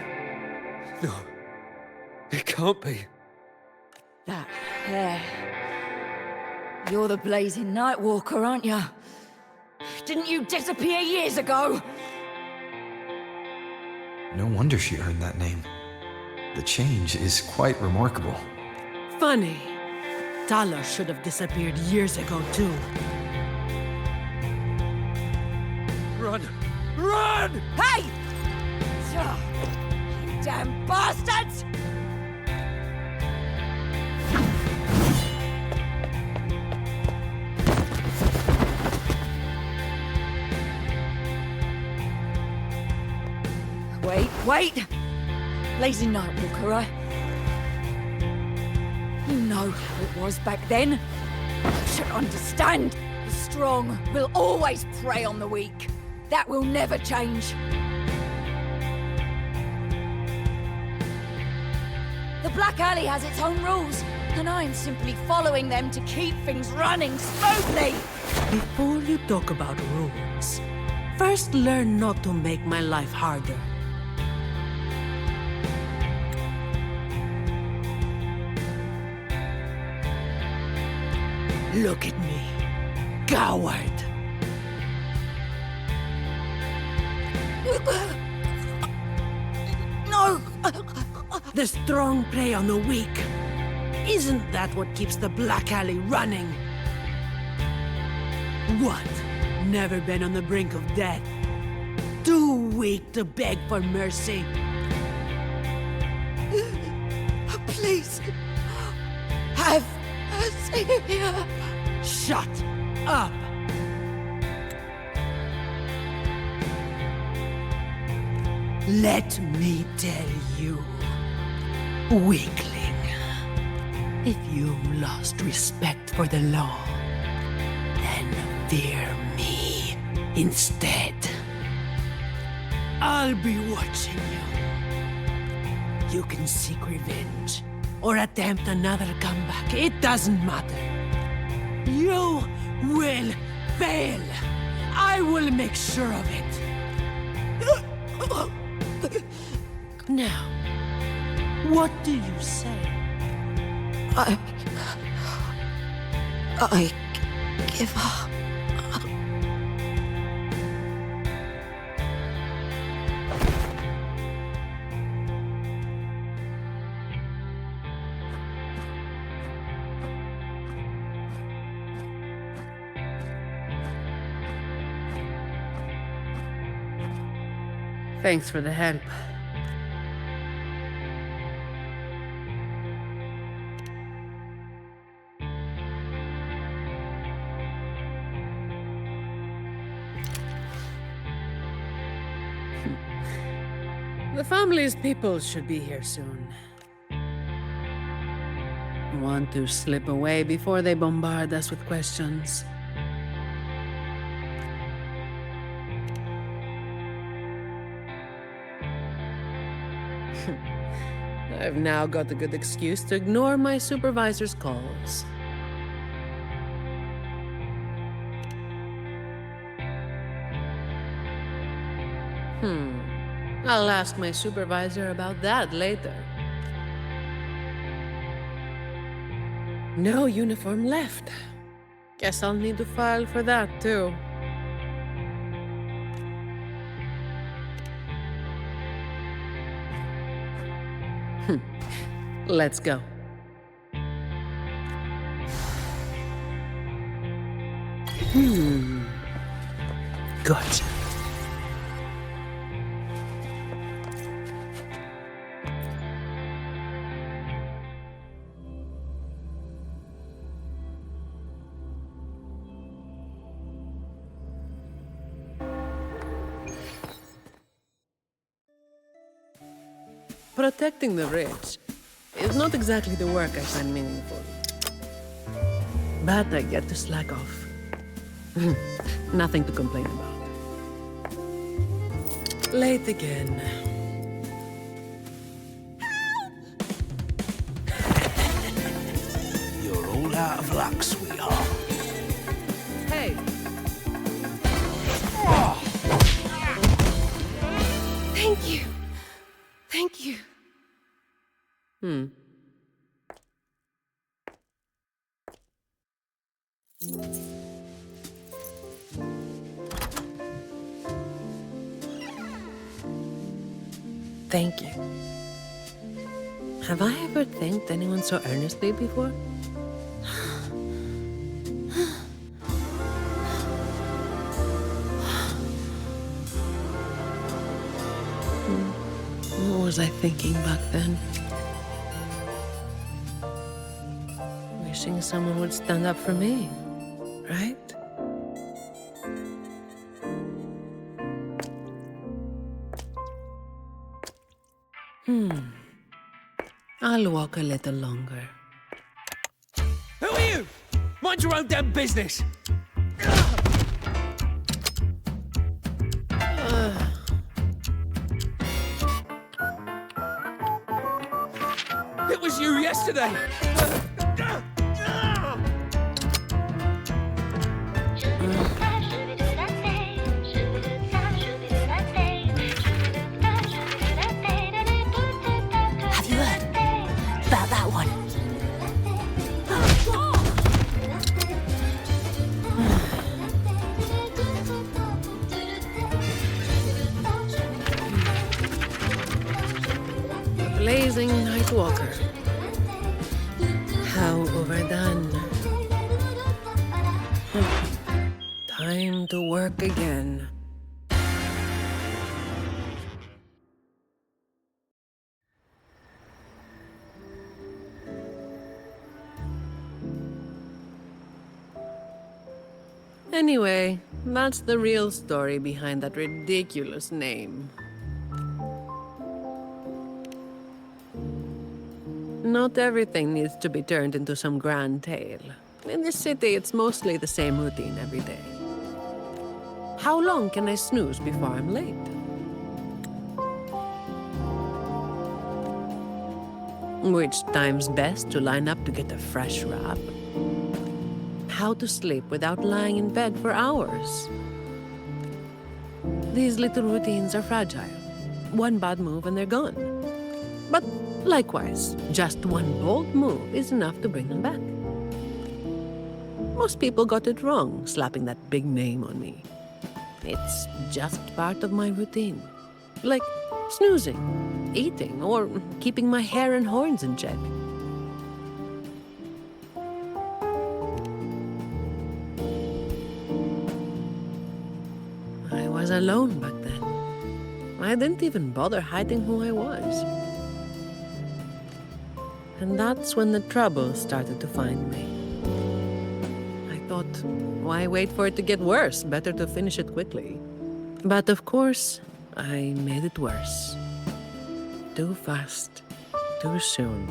No. It can't be. That hair. You're the blazing Nightwalker, aren't you? Didn't you disappear years ago? No wonder she earned that name. The change is quite remarkable. Funny. Talos should have disappeared years ago, too. Run! Run! Hey! You damn bastards! Wait! Blazing Nightwalker, right? You know how it was back then. You should understand. The strong will always prey on the weak. That will never change. The Black Alley has its own rules, and I am simply following them to keep things running smoothly. Before you talk about rules, first learn not to make my life harder. Look at me, coward. No! The strong prey on the weak. Isn't that what keeps the Black Alley running? What? Never been on the brink of death? Too weak to beg for mercy? Please, have mercy. Shut up! Let me tell you, weakling, if you've lost respect for the law, then fear me instead. I'll be watching you. You can seek revenge or attempt another comeback. It doesn't matter. You will fail. I will make sure of it. Now, what do you say? I give up. Thanks for the help. The family's people should be here soon. Want to slip away before they bombard us with questions. I've now got a good excuse to ignore my supervisor's calls. I'll ask my supervisor about that later. No uniform left. Guess I'll need to file for that, too. Let's go. Good. Protecting the rich is not exactly the work I find meaningful. But I get to slack off. Nothing to complain about. Late again. out of luck, sweetheart. Hey, Thank you. Thank you. thank you. Have I ever thanked anyone so earnestly before? What was I thinking back then? Wishing someone would stand up for me, right? I'll walk a little longer. Who are you? Mind your own damn business. It was you yesterday. Have you heard about that one? Blazing Night Walker. How overdone. Time to work again. Anyway, that's the real story behind that ridiculous name. Not everything needs to be turned into some grand tale. In this city, it's mostly the same routine every day. How long can I snooze before I'm late? Which time's best to line up to get a fresh wrap? How to sleep without lying in bed for hours? These little routines are fragile. One bad move and they're gone. But likewise, just one bold move is enough to bring them back. Most people got it wrong, slapping that big name on me. It's just part of my routine. Like snoozing, eating, or keeping my hair and horns in check. I was alone back then. I didn't even bother hiding who I was. And that's when the trouble started to find me. I thought, why wait for it to get worse? Better to finish it quickly. But of course, I made it worse. Too fast, too soon.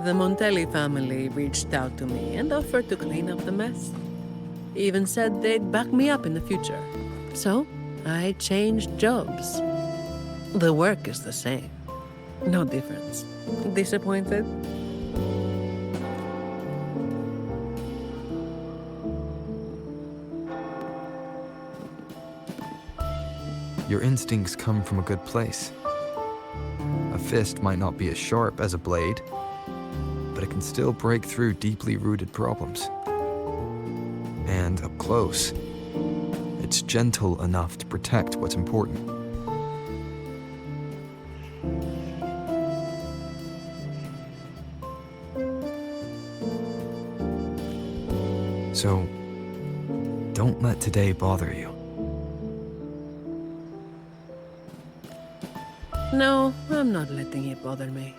The Montelli family reached out to me and offered to clean up the mess. Even said they'd back me up in the future. So, I changed jobs. The work is the same. No difference. Disappointed? Your instincts come from a good place. A fist might not be as sharp as a blade, but it can still break through deeply rooted problems. And up close, it's gentle enough to protect what's important. So, don't let today bother you. No, I'm not letting it bother me.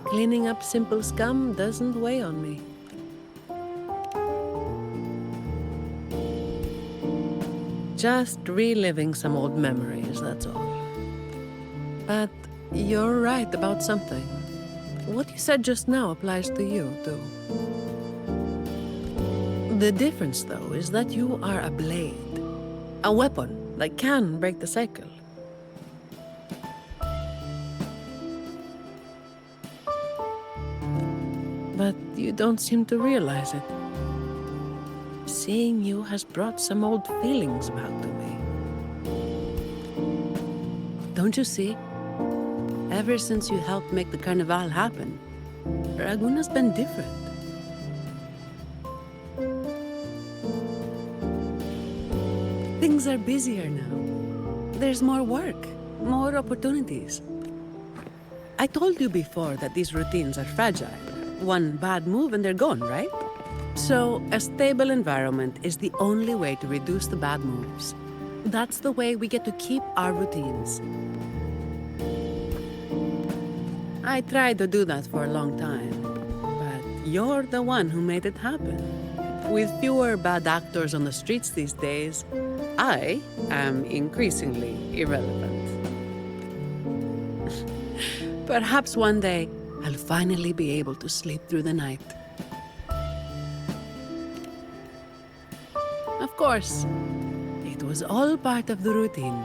Cleaning up simple scum doesn't weigh on me. Just reliving some old memories, that's all. But you're right about something. What you said just now applies to you, too. The difference, though, is that you are a blade. A weapon that can break the cycle, But you don't seem to realize it. Seeing you has brought some old feelings back to me. Don't you see? Ever since you helped make the Carnival happen, Raguna's been different. Things are busier now. There's more work, more opportunities. I told you before that these routines are fragile. One bad move and they're gone, right? So, a stable environment is the only way to reduce the bad moves. That's the way we get to keep our routines. I tried to do that for a long time, but you're the one who made it happen. With fewer bad actors on the streets these days, I am increasingly irrelevant. Perhaps one day, I'll finally be able to sleep through the night. Of course, it was all part of the routine.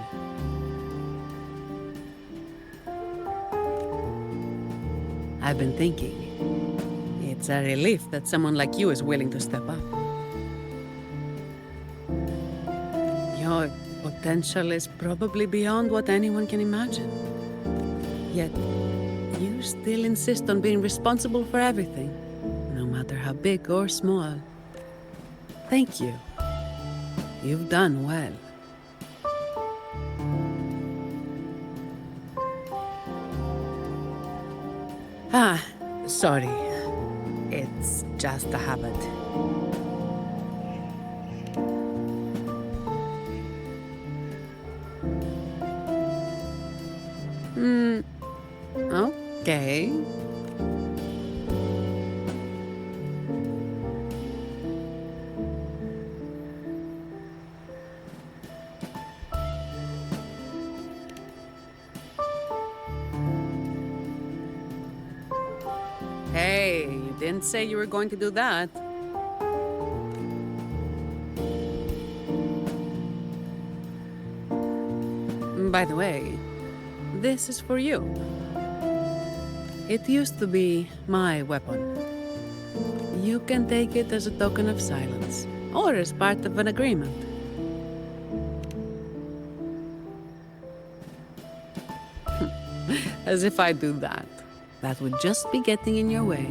I've been thinking, it's a relief that someone like you is willing to step up. Your potential is probably beyond what anyone can imagine. Yet, you still insist on being responsible for everything, no matter how big or small. Thank you. You've done well. Sorry. It's just a habit. Okay. Hey, you didn't say you were going to do that. By the way, this is for you. It used to be my weapon. You can take it as a token of silence, or as part of an agreement. As if I do that. That would just be getting in your way.